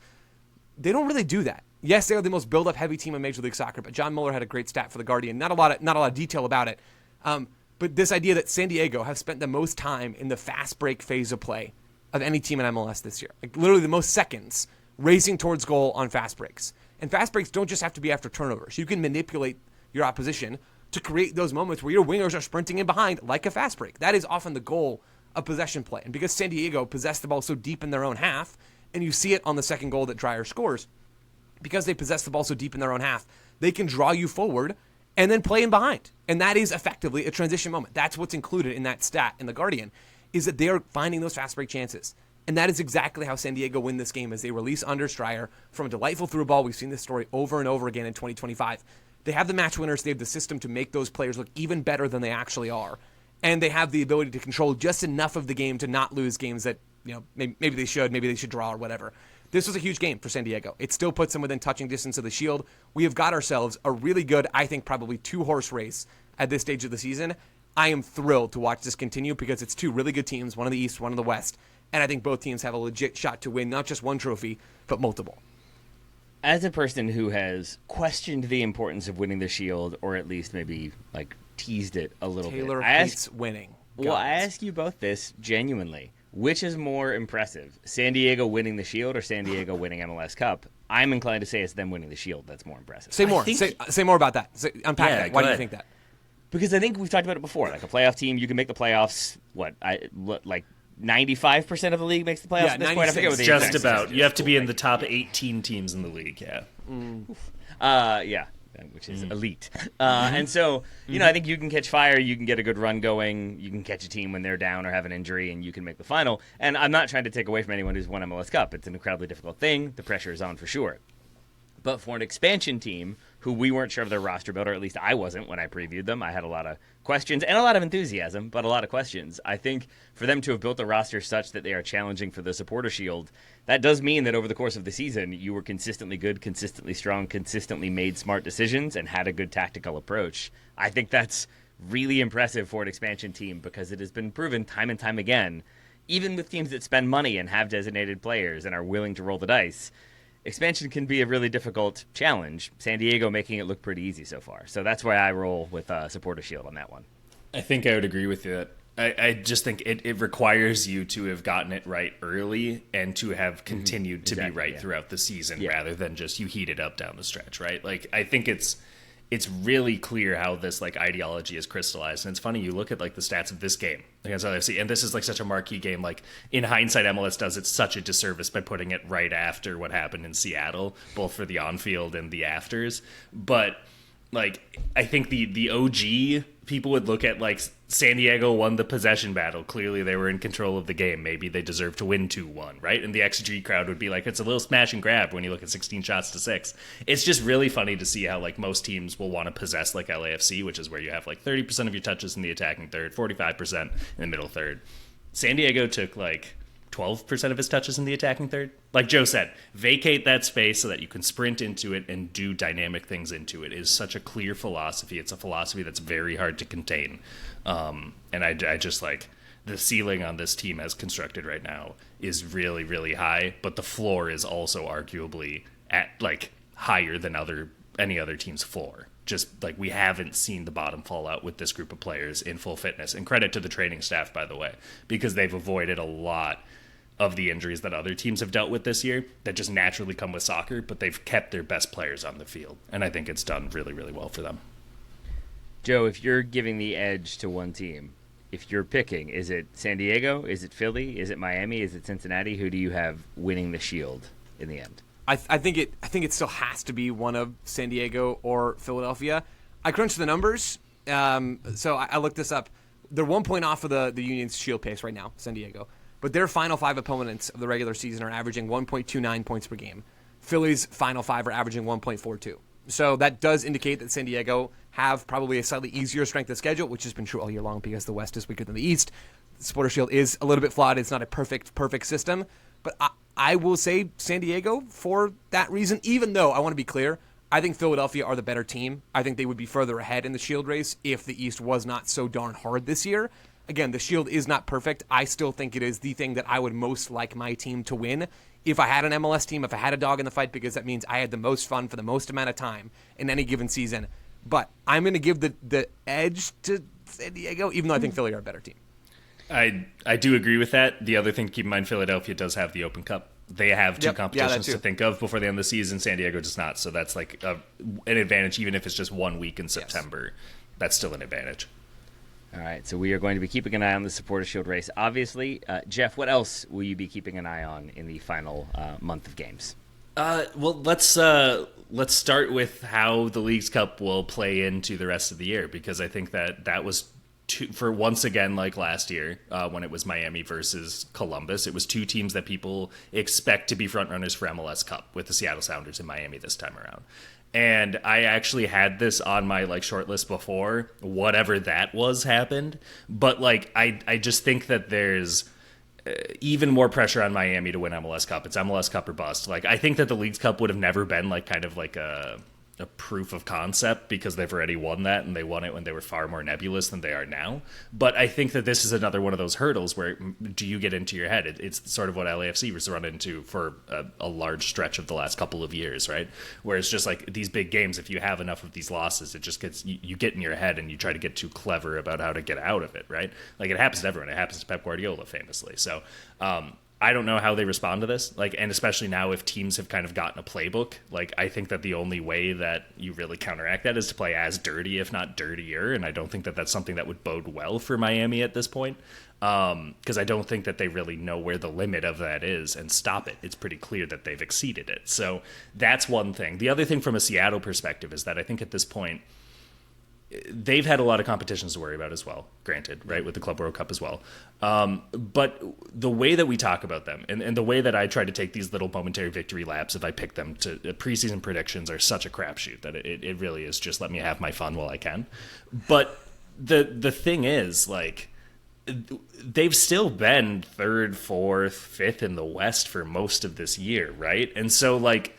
They don't really do that. Yes, they are the most build-up heavy team in Major League Soccer, but John Mueller had a great stat for The Guardian. Not a lot of detail about it. But this idea that San Diego have spent the most time in the fast break phase of play of any team in MLS this year. Literally the most seconds racing towards goal on fast breaks. And fast breaks don't just have to be after turnovers. You can manipulate your opposition to create those moments where your wingers are sprinting in behind like a fast break. That is often the goal of possession play. And because San Diego possessed the ball so deep in their own half, and you see it on the second goal that Dreyer scores, because they possess the ball so deep in their own half, they can draw you forward and then play in behind. And that is effectively a transition moment. That's what's included in that stat in The Guardian, is that they are finding those fast break chances. And that is exactly how San Diego win this game, as they release Anders Dreyer from a delightful through ball. We've seen this story over and over again in 2025. They have the match winners. They have the system to make those players look even better than they actually are. And they have the ability to control just enough of the game to not lose games that, maybe they should draw or whatever. This was a huge game for San Diego. It still puts them within touching distance of the Shield. We have got ourselves a really good, I think probably 2-horse race at this stage of the season. I am thrilled to watch this continue, because it's 2 really good teams, one in the East, one in the West. And I think both teams have a legit shot to win not just one trophy, but multiple. As a person who has questioned the importance of winning the Shield, or at least maybe teased it a little Taylor bit, hates winning. Well, I ask you both this genuinely. Which is more impressive, San Diego winning the Shield or San Diego winning MLS Cup? I'm inclined to say it's them winning the Shield that's more impressive. Say more. Say more about that. Unpack that. Why do you ahead. think that? Because I think we've talked about it before. Like a playoff team, you can make the playoffs. 95% of the league makes the playoffs at this point. I forget what the Just exact about. statistic You have is. to be in the top 18 teams in the league, yeah. Yeah. which is elite. And so, I think you can catch fire, you can get a good run going, you can catch a team when they're down or have an injury, and you can make the final. And I'm not trying to take away from anyone who's won MLS Cup. It's an incredibly difficult thing. The pressure is on for sure. But for an expansion team who we weren't sure of their roster build, or at least I wasn't when I previewed them, I had a lot of questions and a lot of enthusiasm, but a lot of questions. I think for them to have built a roster such that they are challenging for the Supporter Shield, that does mean that over the course of the season, you were consistently good, consistently strong, consistently made smart decisions, and had a good tactical approach. I think that's really impressive for an expansion team because it has been proven time and time again, even with teams that spend money and have designated players and are willing to roll the dice, expansion can be a really difficult challenge. San Diego making it look pretty easy so far. So that's why I roll with Supporter Shield on that one. I think I would agree with you. I just think it requires you to have gotten it right early and to have continued to be right throughout the season rather than just you heat it up down the stretch, right? Like, I think it's really clear how this like ideology is crystallized. And it's funny, you look at like the stats of this game against LAFC, and this is like such a marquee game. Like, in hindsight, MLS does it such a disservice by putting it right after what happened in Seattle, both for the on-field and the afters. But like, I think the OG people would look at like San Diego won the possession battle. Clearly they were in control of the game. Maybe they deserve to win 2-1, right? And the XG crowd would be like, it's a little smash and grab when you look at 16 shots to 6. It's just really funny to see how like most teams will want to possess like LAFC, which is where you have like 30% of your touches in the attacking third, 45% in the middle third. San Diego took like 12% of his touches in the attacking third. Like Joe said, vacate that space so that you can sprint into it and do dynamic things into it is such a clear philosophy. It's a philosophy that's very hard to contain. And I just like the ceiling on this team as constructed right now is really, really high, but the floor is also arguably at like higher than any other team's floor. Just like we haven't seen the bottom fall out with this group of players in full fitness. And credit to the training staff, by the way, because they've avoided a lot of the injuries that other teams have dealt with this year that just naturally come with soccer, but they've kept their best players on the field. And I think it's done really, really well for them. Joe, if you're giving the edge to one team, if you're picking, is it San Diego? Is it Philly? Is it Miami? Is it Cincinnati? Who do you have winning the Shield in the end? I think it still has to be one of San Diego or Philadelphia. I crunched the numbers, so I looked this up. They're 1 point off of the Union's Shield pace right now, San Diego. But their final 5 opponents of the regular season are averaging 1.29 points per game. Philly's final 5 are averaging 1.42. So that does indicate that San Diego have probably a slightly easier strength of schedule, which has been true all year long because the West is weaker than the East. The Supporter Shield is a little bit flawed. It's not a perfect system. But I will say San Diego for that reason, even though I want to be clear, I think Philadelphia are the better team. I think they would be further ahead in the Shield race if the East was not so darn hard this year. Again, the Shield is not perfect. I still think it is the thing that I would most like my team to win if I had an MLS team, if I had a dog in the fight, because that means I had the most fun for the most amount of time in any given season. But I'm going to give the edge to San Diego, even though I think Philly are a better team. I do agree with that. The other thing to keep in mind, Philadelphia does have the Open Cup. They have two competitions to think of before the end of the season. San Diego does not. So that's like an advantage, even if it's just 1 week in September. Yes. That's still an advantage. All right, so we are going to be keeping an eye on the Supporter Shield race, obviously. Jeff, what else will you be keeping an eye on in the final month of games? Well, let's start with how the Leagues Cup will play into the rest of the year, because I think that was for once again, like last year, when it was Miami versus Columbus, it was two teams that people expect to be frontrunners for MLS Cup, with the Seattle Sounders and Miami this time around. And I actually had this on my short list before whatever that was happened. But I just think that there's even more pressure on Miami to win MLS Cup. It's MLS Cup or bust. I think that the Leagues Cup would have never been a proof of concept, because they've already won that, and they won it when they were far more nebulous than they are now. But I think that this is another one of those hurdles where, do you get into your head? It's sort of what LAFC was run into for a large stretch of the last couple of years, right? Where it's just these big games, if you have enough of these losses, it just gets, you get in your head and you try to get too clever about how to get out of it, right? It happens to everyone. It happens to Pep Guardiola famously. So I don't know how they respond to this. Like, and especially now if teams have kind of gotten a playbook, like I think that the only way that you really counteract that is to play as dirty, if not dirtier. And I don't think that that's something that would bode well for Miami at this point. Because I don't think that they really know where the limit of that is and stop it. It's pretty clear that they've exceeded it. So that's one thing. The other thing from a Seattle perspective is that I think at this point, they've had a lot of competitions to worry about as well, granted, right, with the Club World Cup as well. But the way that we talk about them and the way that I try to take these little momentary victory laps, if I pick them to preseason predictions, are such a crapshoot that it really is just let me have my fun while I can. But the thing is, like, they've still been third, fourth, fifth in the West for most of this year, right? And so, like,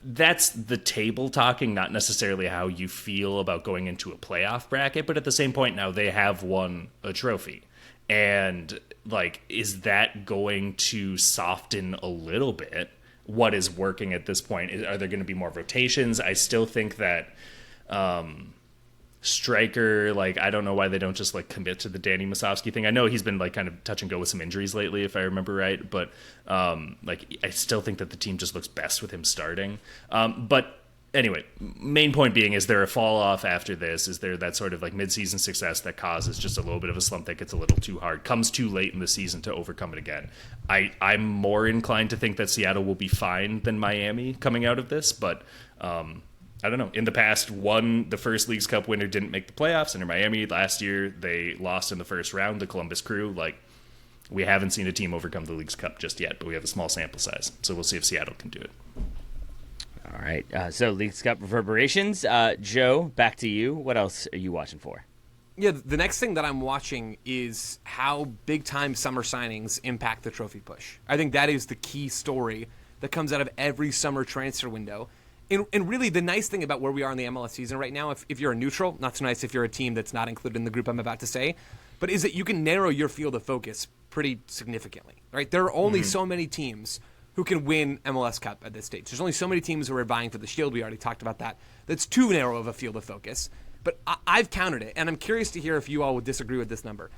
that's the table talking, not necessarily how you feel about going into a playoff bracket, but at the same point now they have won a trophy. And, like, is that going to soften a little bit what is working at this point? Are there going to be more rotations? I still think that striker, like, I don't know why they don't just, like, commit to the Danny Musovski thing. I know he's been, like, kind of touch and go with some injuries lately, if I remember right, but like, I still think that the team just looks best with him starting. But anyway, main point being, is there a fall off after this? Is there that sort of, like, midseason success that causes just a little bit of a slump that gets a little too hard, comes too late in the season to overcome it again? I'm more inclined to think that Seattle will be fine than Miami coming out of this, but I don't know. In the past, the first Leagues Cup winner didn't make the playoffs. Under Miami last year, they lost in the first round, the Columbus Crew. Like, we haven't seen a team overcome the Leagues Cup just yet, but we have a small sample size. So we'll see if Seattle can do it. All right. So Leagues Cup reverberations. Joe, back to you. What else are you watching for? Yeah, the next thing that I'm watching is how big-time summer signings impact the trophy push. I think that is the key story that comes out of every summer transfer window. And really, the nice thing about where we are in the MLS season right now, if you're a neutral, not so nice if you're a team that's not included in the group I'm about to say, but is that you can narrow your field of focus pretty significantly, right? There are only so many teams who can win MLS Cup at this stage. There's only so many teams who are vying for the Shield. We already talked about that. That's too narrow of a field of focus. But I've counted it, and I'm curious to hear if you all would disagree with this number.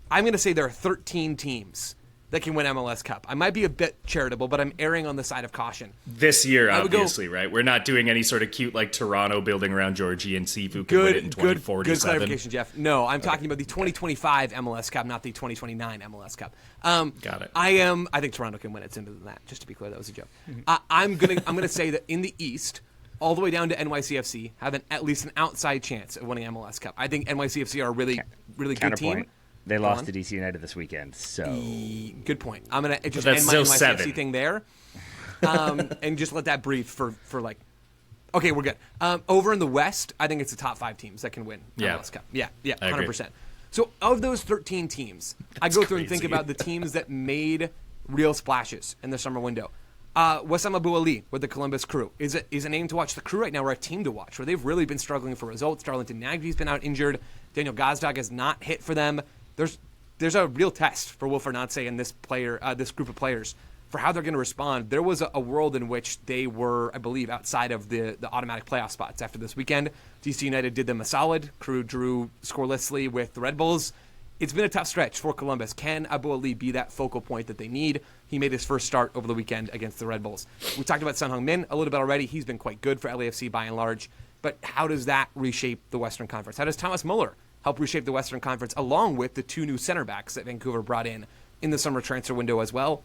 I'm going to say there are 13 teams that can win MLS Cup. I might be a bit charitable, but I'm erring on the side of caution. This year, obviously, right? We're not doing any sort of cute, like, Toronto building around Georgie and see who can win it in 2047. Good clarification, Jeff. No, I'm talking about the 2025 MLS Cup, not the 2029 MLS Cup. Got it. I think Toronto can win it sooner than that. Just to be clear, that was a joke. I'm gonna say that in the East, all the way down to NYCFC, have at least an outside chance of winning MLS Cup. I think NYCFC are a really good team. They lost to DC United this weekend, so good point. I'm gonna just end my NYCFC thing there, and just let that breathe for like. Okay, we're good. Over in the West, I think it's the top 5 teams that can win MLS Cup. Yeah, 100%. So of those 13 teams, I go through and think about the teams that made real splashes in the summer window. Wissam Abu Ali with the Columbus Crew is a name to watch. The Crew right now are a team to watch, where they've really been struggling for results. Darlington Nagbe's been out injured. Daniel Gazdag has not hit for them. There's a real test for Will Fernandez and this group of players for how they're going to respond. There was a world in which they were, I believe, outside of the automatic playoff spots after this weekend. DC United did them a solid. Crew drew scorelessly with the Red Bulls. It's been a tough stretch for Columbus. Can Abu Ali be that focal point that they need? He made his first start over the weekend against the Red Bulls. We talked about Son Heung-min a little bit already. He's been quite good for LAFC by and large. But how does that reshape the Western Conference? How does Thomas Muller help reshape the Western Conference, along with the 2 new center backs that Vancouver brought in the summer transfer window as well?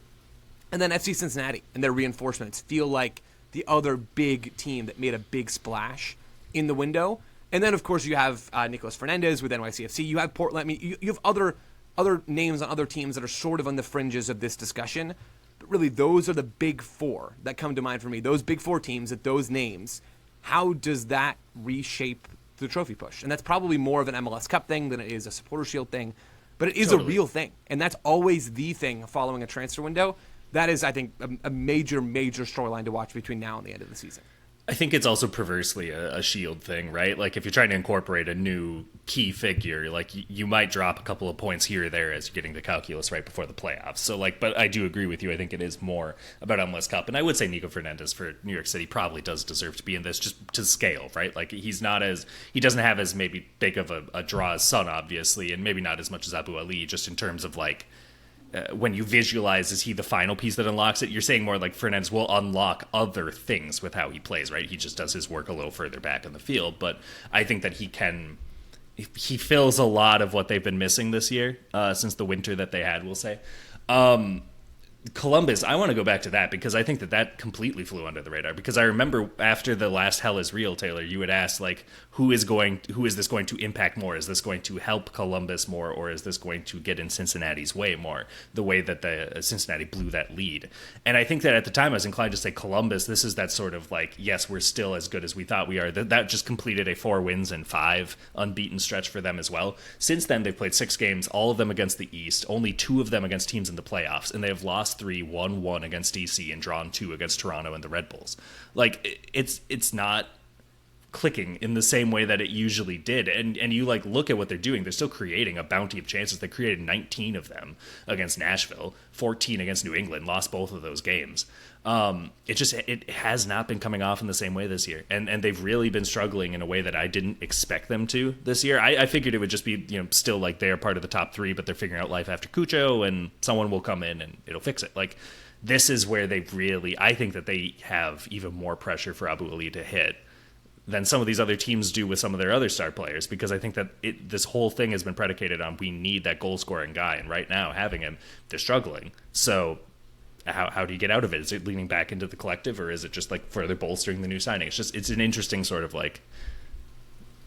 And then FC Cincinnati and their reinforcements feel like the other big team that made a big splash in the window. And then, of course, you have Nicolas Fernandez with NYCFC. You have Portland. I mean, you have other names on other teams that are sort of on the fringes of this discussion. But really, those are the big 4 that come to mind for me. Those big 4 teams at those names. How does that reshape the trophy push? And that's probably more of an MLS Cup thing than it is a Supporter Shield thing. But it is a real thing. And that's always the thing following a transfer window. That is, I think, a major storyline to watch between now and the end of the season. I think it's also perversely a Shield thing, right? Like, if you're trying to incorporate a new key figure, like, you might drop a couple of points here or there as you're getting the calculus right before the playoffs. So, like, but I do agree with you. I think it is more about MLS Cup. And I would say Nico Fernandez for New York City probably does deserve to be in this, just to scale, right? Like, he doesn't have as maybe big of a draw as Son, obviously, and maybe not as much as Abu Ali, just in terms of, like, when you visualize, is he the final piece that unlocks it? You're saying more like Fernandez will unlock other things with how he plays, right? He just does his work a little further back in the field. But I think that he fills a lot of what they've been missing this year, since the winter that they had, we'll say. Columbus, I want to go back to that because I think that completely flew under the radar. Because I remember after the last Hell is Real, Taylor, you would ask, like, who is this going to impact more? Is this going to help Columbus more, or is this going to get in Cincinnati's way more? The way that the Cincinnati blew that lead. And I think that at the time I was inclined to say Columbus, this is that sort of like, yes, we're still as good as we thought we are. That just completed a 4 wins and 5 unbeaten stretch for them as well. Since then, they've played 6 games, all of them against the East, only 2 of them against teams in the playoffs, and they have lost 3, won 1 against DC, and drawn 2 against Toronto and the Red Bulls. Like, it's not clicking in the same way that it usually did. And you like look at what they're doing, they're still creating a bounty of chances. They created 19 of them against Nashville, 14 against New England, lost both of those games. It has not been coming off in the same way this year, and they've really been struggling in a way that I didn't expect them to this year. I figured it would just be, still like they're part of the top 3, but they're figuring out life after Cucho, and someone will come in and it'll fix it. Like, this is where I think that they have even more pressure for Abu Ali to hit than some of these other teams do with some of their other star players, because I think that this whole thing has been predicated on, we need that goal scoring guy, and right now having him, they're struggling. So how do you get out of it? Is it leaning back into the collective, or is it just like further bolstering the new signing? It's an interesting sort of like,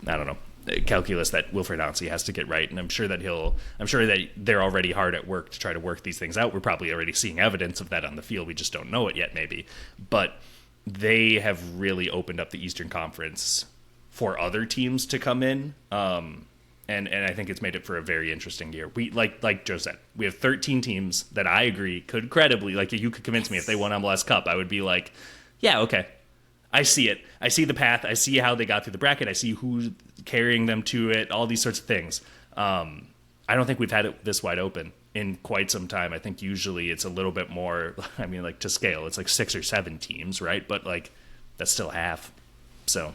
I don't know, calculus that Wilfred Nancy has to get right, and I'm sure that they're already hard at work to try to work these things out. We're probably already seeing evidence of that on the field. We just don't know it yet, maybe. But they have really opened up the Eastern Conference for other teams to come in, and I think it's made it for a very interesting year. We like Joe said, we have 13 teams that I agree could credibly, like, you could convince me if they won MLS Cup, I would be like, yeah, okay, I see it. I see the path. I see how they got through the bracket. I see who's carrying them to it. All these sorts of things. I don't think we've had it this wide open in quite some time. I think usually it's a little bit more, I mean, like, to scale, it's like 6 or 7 teams, right? But like, that's still half. So,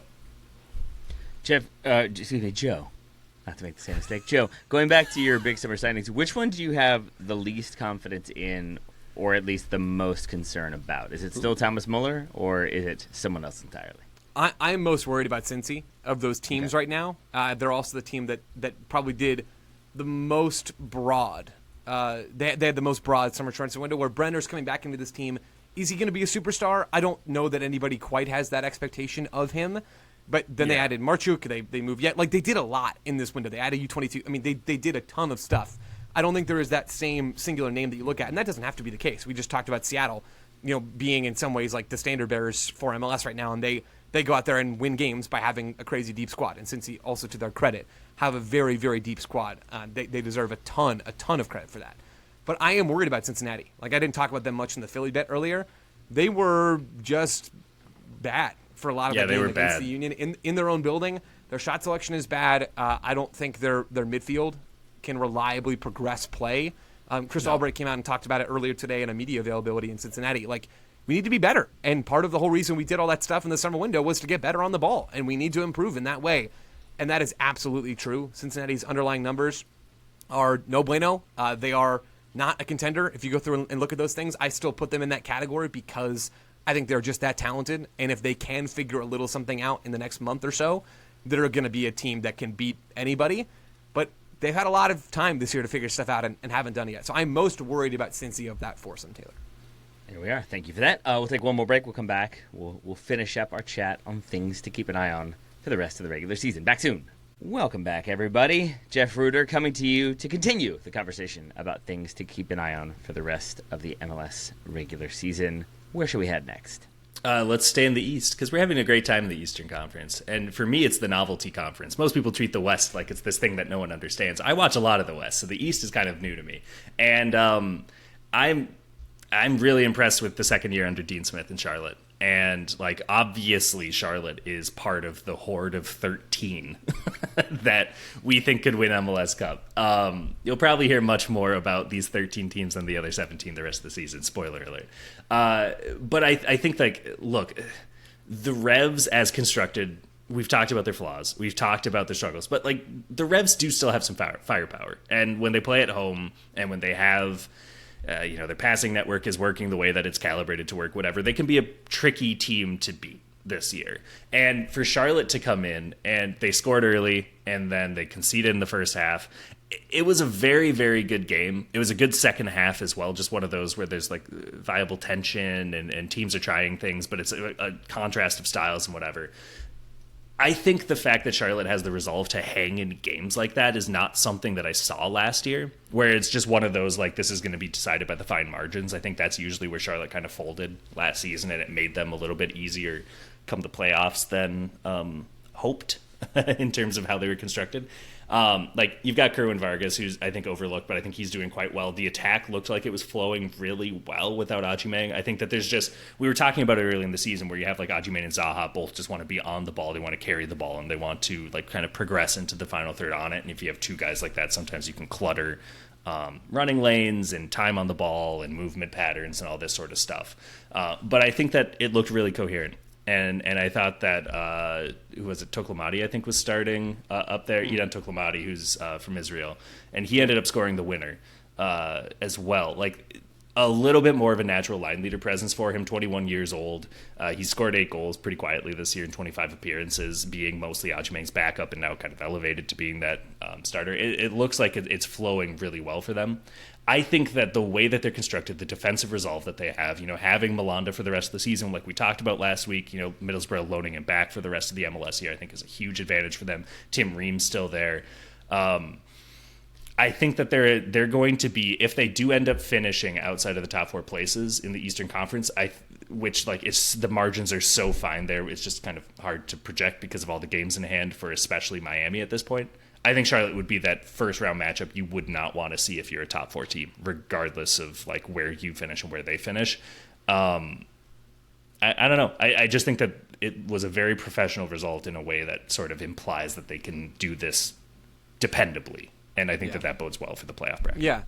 Joe, not to make the same mistake. Joe, going back to your big summer signings, which one do you have the least confidence in, or at least the most concern about? Is it still Thomas Muller, or is it someone else entirely? I'm most worried about Cincy of those teams right now. They're also the team that probably did the most broad. They had the most broad summer transfer window, where Brenner's coming back into this team. Is he going to be a superstar? I don't know that anybody quite has that expectation of him. But then they added Marchuk. They moved yet. Like, they did a lot in this window. They added U22. I mean, they did a ton of stuff. I don't think there is that same singular name that you look at, and that doesn't have to be the case. We just talked about Seattle, being in some ways like the standard bearers for MLS right now, and they go out there and win games by having a crazy deep squad. And Cincy, also to their credit, have a very, very deep squad. They deserve a ton of credit for that. But I am worried about Cincinnati. Like, I didn't talk about them much in the Philly bet earlier. They were just bad for a lot of the game against the Union in their own building. Their shot selection is bad. I don't think their midfield can reliably progress play. Chris Albright came out and talked about it earlier today in a media availability in Cincinnati. Like, we need to be better. And part of the whole reason we did all that stuff in the summer window was to get better on the ball. And we need to improve in that way. And that is absolutely true. Cincinnati's underlying numbers are no bueno. They are not a contender. If you go through and look at those things, I still put them in that category because I think they're just that talented. And if they can figure a little something out in the next month or so, they're going to be a team that can beat anybody. But they've had a lot of time this year to figure stuff out and haven't done it yet. So I'm most worried about Cincy of that foursome, Taylor. Here we are. Thank you for that. We'll take one more break. We'll come back. We'll finish up our chat on things to keep an eye on for the rest of the regular season. Back soon. Welcome back, everybody. Jeff Reuter coming to you to continue the conversation about things to keep an eye on for the rest of the MLS regular season. Where should we head next? Let's stay in the East, because we're having a great time in the Eastern Conference. And for me, it's the novelty conference. Most people treat the West like it's this thing that no one understands. I watch a lot of the West, so the East is kind of new to me. And I'm really impressed with the second year under Dean Smith in Charlotte. And, like, obviously Charlotte is part of the horde of 13 that we think could win MLS Cup. You'll probably hear much more about these 13 teams than the other 17 the rest of the season. Spoiler alert. But I think, like, look, the Revs as constructed, we've talked about their flaws. We've talked about their struggles. But, like, the Revs do still have some firepower. And when they play at home and when they have Their passing network is working the way that it's calibrated to work, whatever. They can be a tricky team to beat this year. And for Charlotte to come in, and they scored early, and then they conceded in the first half. It was a very, very good game. It was a good second half as well, just one of those where there's like viable tension and teams are trying things, but it's a contrast of styles and whatever. I think the fact that Charlotte has the resolve to hang in games like that is not something that I saw last year, where it's just one of those, like, this is going to be decided by the fine margins. I think that's usually where Charlotte kind of folded last season, and it made them a little bit easier come the playoffs than hoped in terms of how they were constructed. You've got Kerwin Vargas, who's, I think, overlooked, but I think he's doing quite well. The attack looked like it was flowing really well without Ajimang. I think that we were talking about it early in the season where you have like Ajimang and Zaha both just want to be on the ball. They want to carry the ball and they want to like kind of progress into the final third on it. And if you have two guys like that, sometimes you can clutter running lanes and time on the ball and movement patterns and all this sort of stuff. But I think that it looked really coherent. And I thought that, who was it, Toklamati, I think, was starting up there. Idan Toklamati, who's from Israel. And he ended up scoring the winner as well. Like, a little bit more of a natural line leader presence for him, 21 years old. He scored 8 goals pretty quietly this year in 25 appearances, being mostly Ajimang's backup and now kind of elevated to being that starter. It looks like it's flowing really well for them. I think that the way that they're constructed, the defensive resolve that they have, having Malanda for the rest of the season, like we talked about last week, Middlesbrough loaning him back for the rest of the MLS here, I think is a huge advantage for them. Tim Ream's still there. I think that they're going to be, if they do end up finishing outside of the top 4 places in the Eastern Conference, the margins are so fine there, it's just kind of hard to project because of all the games in hand for especially Miami at this point. I think Charlotte would be that first round matchup you would not want to see if you're a top 4 team, regardless of like where you finish and where they finish. I don't know. I just think that it was a very professional result in a way that sort of implies that they can do this dependably. And I think that bodes well for the playoff bracket. Yeah.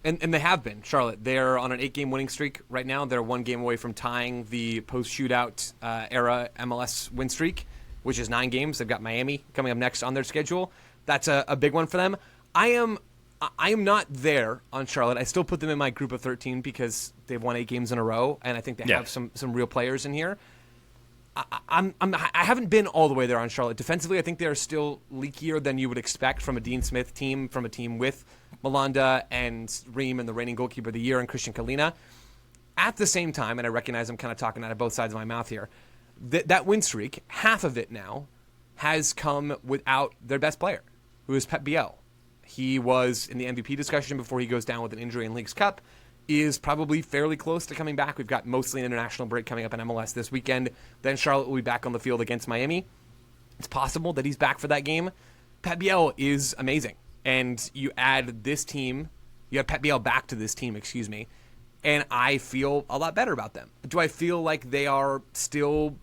And they have been, Charlotte. They're on an 8-game winning streak right now. They're 1 game away from tying the post-shootout era MLS win streak, which is 9 games. They've got Miami coming up next on their schedule. That's a big one for them. I am not there on Charlotte. I still put them in my group of 13 because they've won 8 games in a row, and I think they have some real players in here. I haven't been all the way there on Charlotte. Defensively, I think they're still leakier than you would expect from a Dean Smith team, from a team with Malanda and Ream and the reigning goalkeeper of the year and Christian Kalina. At the same time, and I recognize I'm kind of talking out of both sides of my mouth here, that win streak, half of it now, has come without their best player, who is Pep Biel. He was in the MVP discussion before he goes down with an injury in Leagues Cup, is probably fairly close to coming back. We've got mostly an international break coming up in MLS this weekend. Then Charlotte will be back on the field against Miami. It's possible that he's back for that game. Pep Biel is amazing. And you add this team, you have Pep Biel back to this team, and I feel a lot better about them. Do I feel like they are still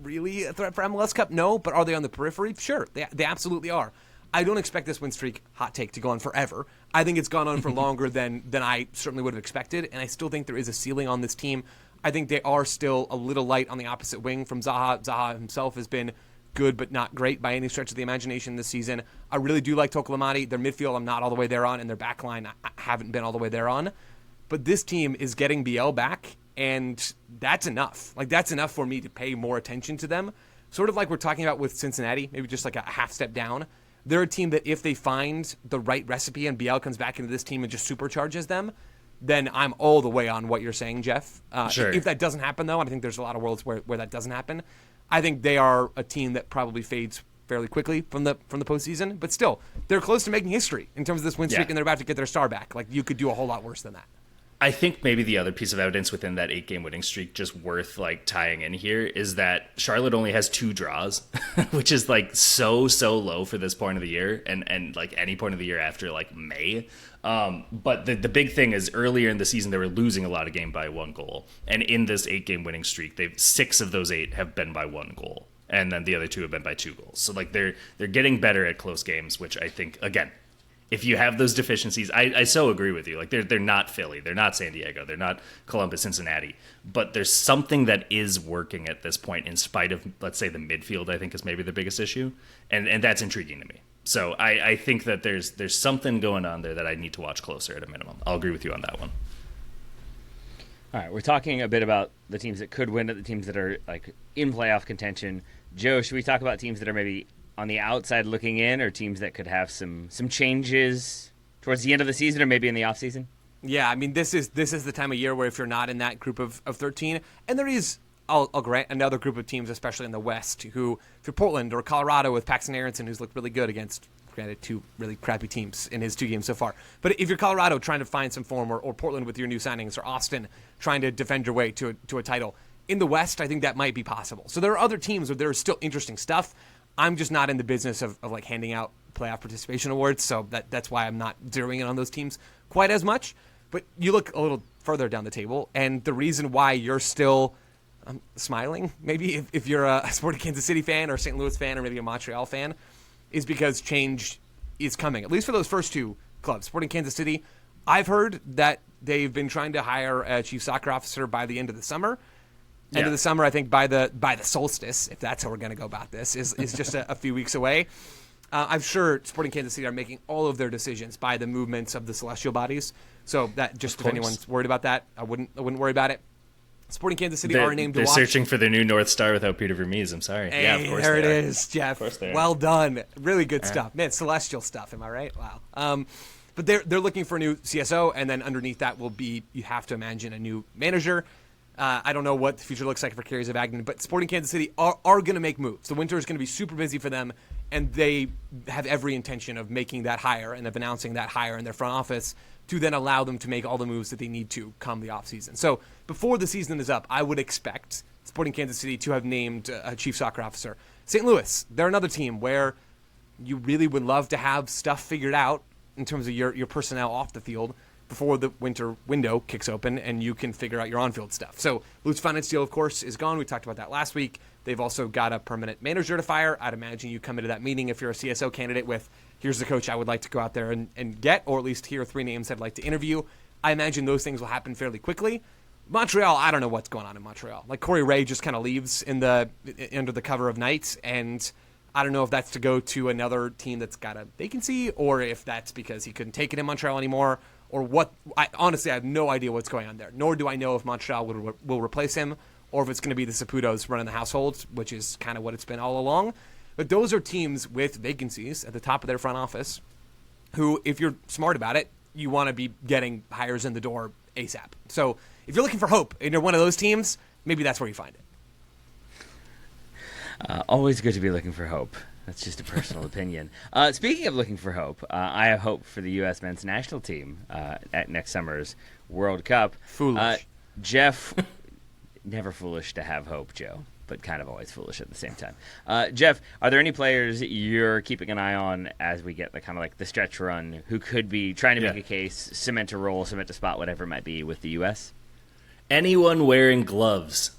really a threat for MLS Cup? No, but are they on the periphery? Sure, they absolutely are. I don't expect this win streak, hot take, to go on forever. I think it's gone on for longer than I certainly would have expected, and I still think there is a ceiling on this team. I think they are still a little light on the opposite wing from Zaha. Zaha himself has been good but not great by any stretch of the imagination this season. I really do like Toklamati. Their midfield I'm not all the way there on, and their back line I haven't been all the way there on. But this team is getting BL back, and that's enough. Like, that's enough for me to pay more attention to them. Sort of like we're talking about with Cincinnati, maybe just like a half step down. They're a team that if they find the right recipe and BL comes back into this team and just supercharges them, then I'm all the way on what you're saying, Jeff. Sure. If that doesn't happen, though, and I think there's a lot of worlds where that doesn't happen, I think they are a team that probably fades fairly quickly from the postseason. But still, they're close to making history in terms of this win streak, and they're about to get their star back. Like, you could do a whole lot worse than that. I think maybe the other piece of evidence within that 8-game winning streak just worth like tying in here is that Charlotte only has 2 draws, which is like so low for this point of the year and like any point of the year after like May. But the big thing is earlier in the season they were losing a lot of games by 1 goal. And in this 8-game winning streak, 6 of those 8 have been by 1 goal. And then the other 2 have been by 2 goals. So like they're getting better at close games, which I think, again, if you have those deficiencies, I so agree with you. Like they're not Philly, they're not San Diego, they're not Columbus, Cincinnati, but there's something that is working at this point in spite of, let's say, the midfield. I think is maybe the biggest issue, and that's intriguing to me. So I think that there's something going on there that I need to watch closer at a minimum. I'll agree with you on that one. All right, we're talking a bit about the teams that could win, the teams that are like in playoff contention. Joe, should we talk about teams that are maybe on the outside looking in, or teams that could have some changes towards the end of the season, or maybe in the offseason? Yeah, I mean, this is the time of year where if you're not in that group of 13, and there is, I'll grant, another group of teams, especially in the West, who, if you're Portland or Colorado with Paxton Aronson, who's looked really good against, granted, two really crappy teams in his 2 games so far. But if you're Colorado trying to find some form, or Portland with your new signings, or Austin trying to defend your way to a title, in the West, I think that might be possible. So there are other teams where there's still interesting stuff. I'm just not in the business of like handing out playoff participation awards, so that's why I'm not zeroing in on those teams quite as much. But you look a little further down the table, and the reason why you're still smiling, maybe if you're a Sporting Kansas City fan or a St. Louis fan or maybe a Montreal fan, is because change is coming, at least for those first 2 clubs. Sporting Kansas City, I've heard that they've been trying to hire a chief soccer officer by the end of the summer. End of the summer, I think by the solstice, if that's how we're going to go about this, is just a few weeks away. I'm sure Sporting Kansas City are making all of their decisions by the movements of the celestial bodies. So that just if anyone's worried about that, I wouldn't worry about it. Sporting Kansas City are named to watch. They're searching for their new North Star without Peter Vermees. I'm sorry. Hey, yeah, of course there it they are. is, Jeff. Of course they are. Well done. Really good stuff. Man, celestial stuff. Am I right? Wow. But they're looking for a new CSO, and then underneath that will be, you have to imagine, a new manager. I don't know what the future looks like for Carey Zavagnin, but Sporting Kansas City are going to make moves. The winter is going to be super busy for them, and they have every intention of making that hire and of announcing that hire in their front office to then allow them to make all the moves that they need to come the offseason. So before the season is up, I would expect Sporting Kansas City to have named a chief soccer officer. St. Louis, they're another team where you really would love to have stuff figured out in terms of your personnel off the field before the winter window kicks open and you can figure out your on-field stuff. So Lutz Pfannenstiel, of course, is gone. We talked about that last week. They've also got a permanent manager to fire. I'd imagine you come into that meeting if you're a CSO candidate with, here's the coach I would like to go out there and get, or at least here are 3 names I'd like to interview. I imagine those things will happen fairly quickly. Montreal, I don't know what's going on in Montreal. Like, Corey Ray just kind of leaves under the cover of night, and I don't know if that's to go to another team that's got a vacancy, or if that's because he couldn't take it in Montreal anymore, or what. Honestly, I have no idea what's going on there, nor do I know if Montreal will replace him, or if it's going to be the Saputos running the household, which is kind of what it's been all along. But those are teams with vacancies at the top of their front office who, if you're smart about it, you want to be getting hires in the door ASAP. So if you're looking for hope and you're one of those teams, maybe that's where you find it. Always good to be looking for hope. That's just a personal opinion. Speaking of looking for hope, I have hope for the U.S. men's national team at next summer's World Cup. Foolish. Jeff, never foolish to have hope, Joe, but kind of always foolish at the same time. Jeff, are there any players you're keeping an eye on as we get the kind of like the stretch run who could be trying to make a case, cement a role, cement a spot, whatever it might be with the U.S.? Anyone wearing gloves.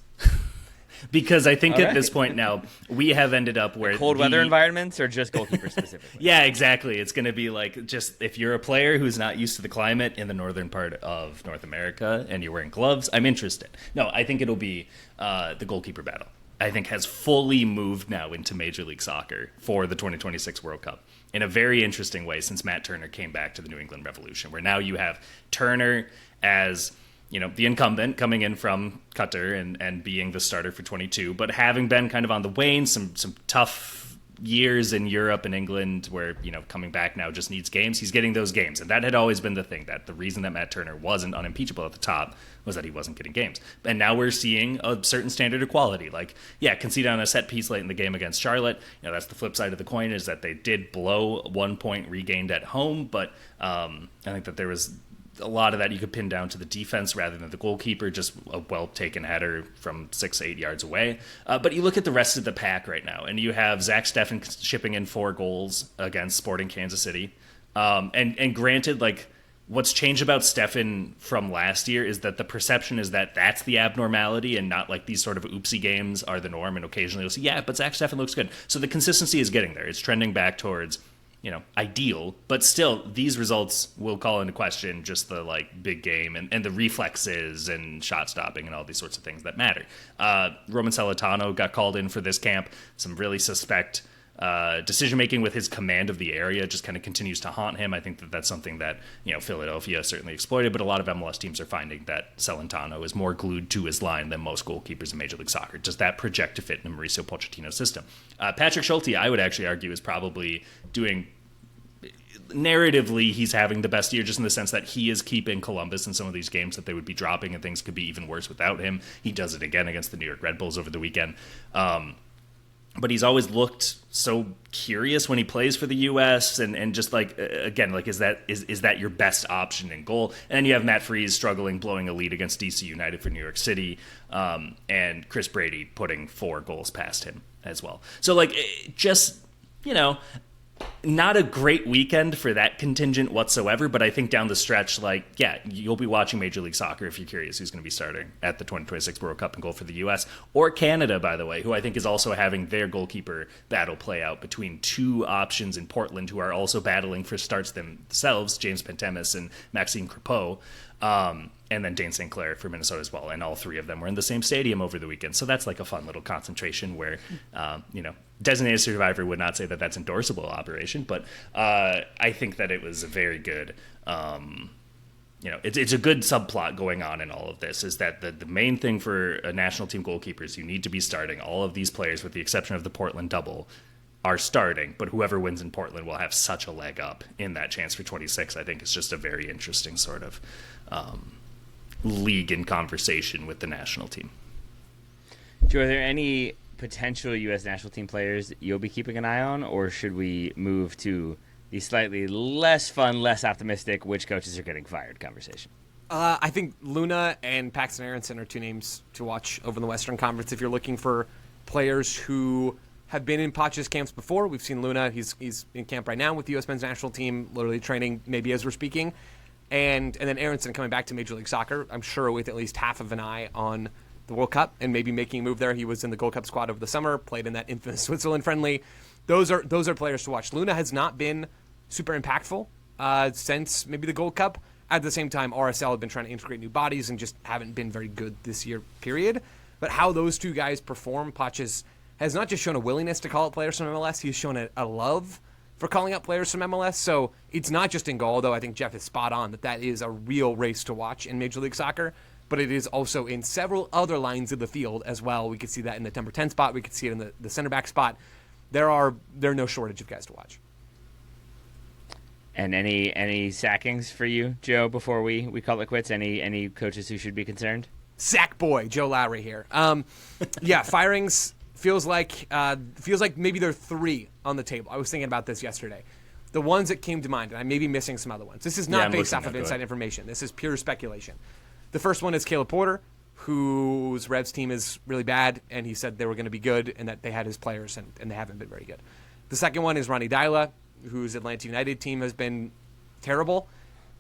Because I think at this point now, we have ended up where cold weather environments or just goalkeepers specifically? Yeah, exactly. It's going to be like, just if you're a player who's not used to the climate in the northern part of North America and you're wearing gloves, I'm interested. No, I think it'll be the goalkeeper battle. I think has fully moved now into Major League Soccer for the 2026 World Cup in a very interesting way since Matt Turner came back to the New England Revolution, where now you have Turner as, you know, the incumbent coming in from Qatar and being the starter for 22, but having been kind of on the wane, some tough years in Europe and England where, you know, coming back now just needs games. He's getting those games. And that had always been the thing, that the reason that Matt Turner wasn't unimpeachable at the top was that he wasn't getting games. And now we're seeing a certain standard of quality. Like, yeah, concede on a set piece late in the game against Charlotte. You know, that's the flip side of the coin, is that they did blow 1 point regained at home. But I think that there was a lot of that you could pin down to the defense rather than the goalkeeper, just a well-taken header from 6-8 yards away. But you look at the rest of the pack right now, and you have Zach Steffen shipping in 4 goals against Sporting Kansas City. And granted, like, what's changed about Steffen from last year is that the perception is that that's the abnormality and not like these sort of oopsie games are the norm, and occasionally you'll see, yeah, but Zach Steffen looks good. So the consistency is getting there. It's trending back towards, you know, ideal, but still these results will call into question just the like big game and the reflexes and shot stopping and all these sorts of things that matter. Roman Celentano got called in for this camp. Some really suspect decision making with his command of the area just kind of continues to haunt him. I think that that's something that Philadelphia certainly exploited, but a lot of MLS teams are finding that Celentano is more glued to his line than most goalkeepers in Major League Soccer. Does that project to fit in Mauricio Pochettino's system? Patrick Schulte, I would actually argue, is probably doing. Narratively, he's having the best year just in the sense that he is keeping Columbus in some of these games that they would be dropping, and things could be even worse without him. He does it again against the New York Red Bulls over the weekend. But he's always looked so curious when he plays for the U.S. and just is that your best option in goal? And then you have Matt Freese struggling, blowing a lead against DC United for New York City, and Chris Brady putting 4 goals past him as well. So not a great weekend for that contingent whatsoever, but I think down the stretch, you'll be watching Major League Soccer if you're curious who's going to be starting at the 2026 World Cup and goal for the U.S. or Canada, by the way, who I think is also having their goalkeeper battle play out between 2 options in Portland who are also battling for starts themselves, James Pantemis and Maxime Crepeau, and then Dane St. Clair for Minnesota as well. And all 3 of them were in the same stadium over the weekend. So that's like a fun little concentration where, designated survivor would not say that that's endorsable operation, but I think that it was a very good, it's a good subplot going on in all of this, is that the main thing for a national team goalkeeper is you need to be starting. All of these players, with the exception of the Portland double, are starting, but whoever wins in Portland will have such a leg up in that chance for 26. I think it's just a very interesting sort of league in conversation with the national team. Joe, are there any potential U.S. national team players you'll be keeping an eye on, or should we move to the slightly less fun, less optimistic, which coaches are getting fired conversation? I think Luna and Paxton Aronson are 2 names to watch over in the Western Conference if you're looking for players who have been in Poch's camps before. We've seen Luna. He's in camp right now with the U.S. men's national team, literally training maybe as we're speaking. And then Aronson coming back to Major League Soccer, I'm sure with at least half of an eye on the World Cup and maybe making a move there. He was in the Gold Cup squad over the summer, played in that infamous Switzerland friendly. Those are players to watch. Luna has not been super impactful since maybe the Gold Cup. At the same time, RSL have been trying to integrate new bodies and just haven't been very good this year, period. But how those 2 guys perform, Poch has not just shown a willingness to call up players from MLS, he's shown a love for calling up players from MLS. So it's not just in goal, though I think Jeff is spot on that is a real race to watch in Major League Soccer, but it is also in several other lines of the field as well. We could see that in the number 10 spot. We could see it in the center back spot. There are no shortage of guys to watch. And any sackings for you, Joe, before we call it quits? Any coaches who should be concerned? Sack boy, Joe Lowry here. Firings feels like maybe there are 3 on the table. I was thinking about this yesterday. The ones that came to mind, and I may be missing some other ones. This is not based off of inside information. This is pure speculation. The first one is Caleb Porter, whose Revs team is really bad, and he said they were going to be good and that they had his players, and they haven't been very good. The second one is Ronnie Dyla, whose Atlanta United team has been terrible.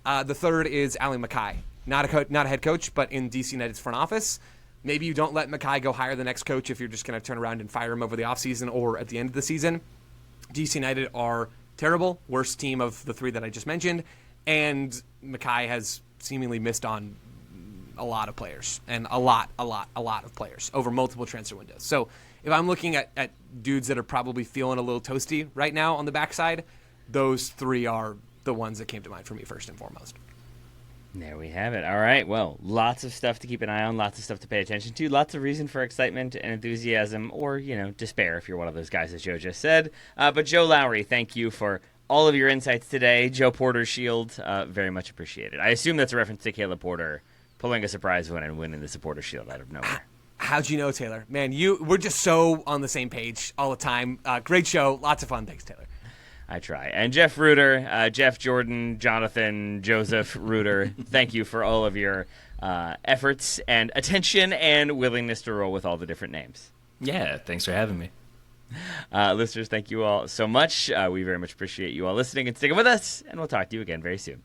The third is Ali Mackay, not a head coach, but in DC United's front office. Maybe you don't let Mackay go hire the next coach if you're just going to turn around and fire him over the offseason or at the end of the season. DC United are terrible, worst team of the 3 that I just mentioned, and Mackay has seemingly missed on a lot of players, and a lot of players over multiple transfer windows. So if I'm looking at dudes that are probably feeling a little toasty right now on the backside, those 3 are the ones that came to mind for me first and foremost. There we have it. All right. Well, lots of stuff to keep an eye on, lots of stuff to pay attention to, lots of reason for excitement and enthusiasm, or, despair if you're one of those guys, as Joe just said. But Joe Lowry, thank you for all of your insights today. Joe Porter's Shield, very much appreciated. I assume that's a reference to Caleb Porter pulling a surprise win and winning the Supporter Shield out of nowhere. How'd you know, Taylor? Man, we're just so on the same page all the time. Great show. Lots of fun. Thanks, Taylor. I try. And Jeff Reuter, Jeff Jordan, Jonathan, Joseph Reuter, thank you for all of your efforts and attention and willingness to roll with all the different names. Yeah, thanks for having me. Listeners, thank you all so much. We very much appreciate you all listening and sticking with us, and we'll talk to you again very soon.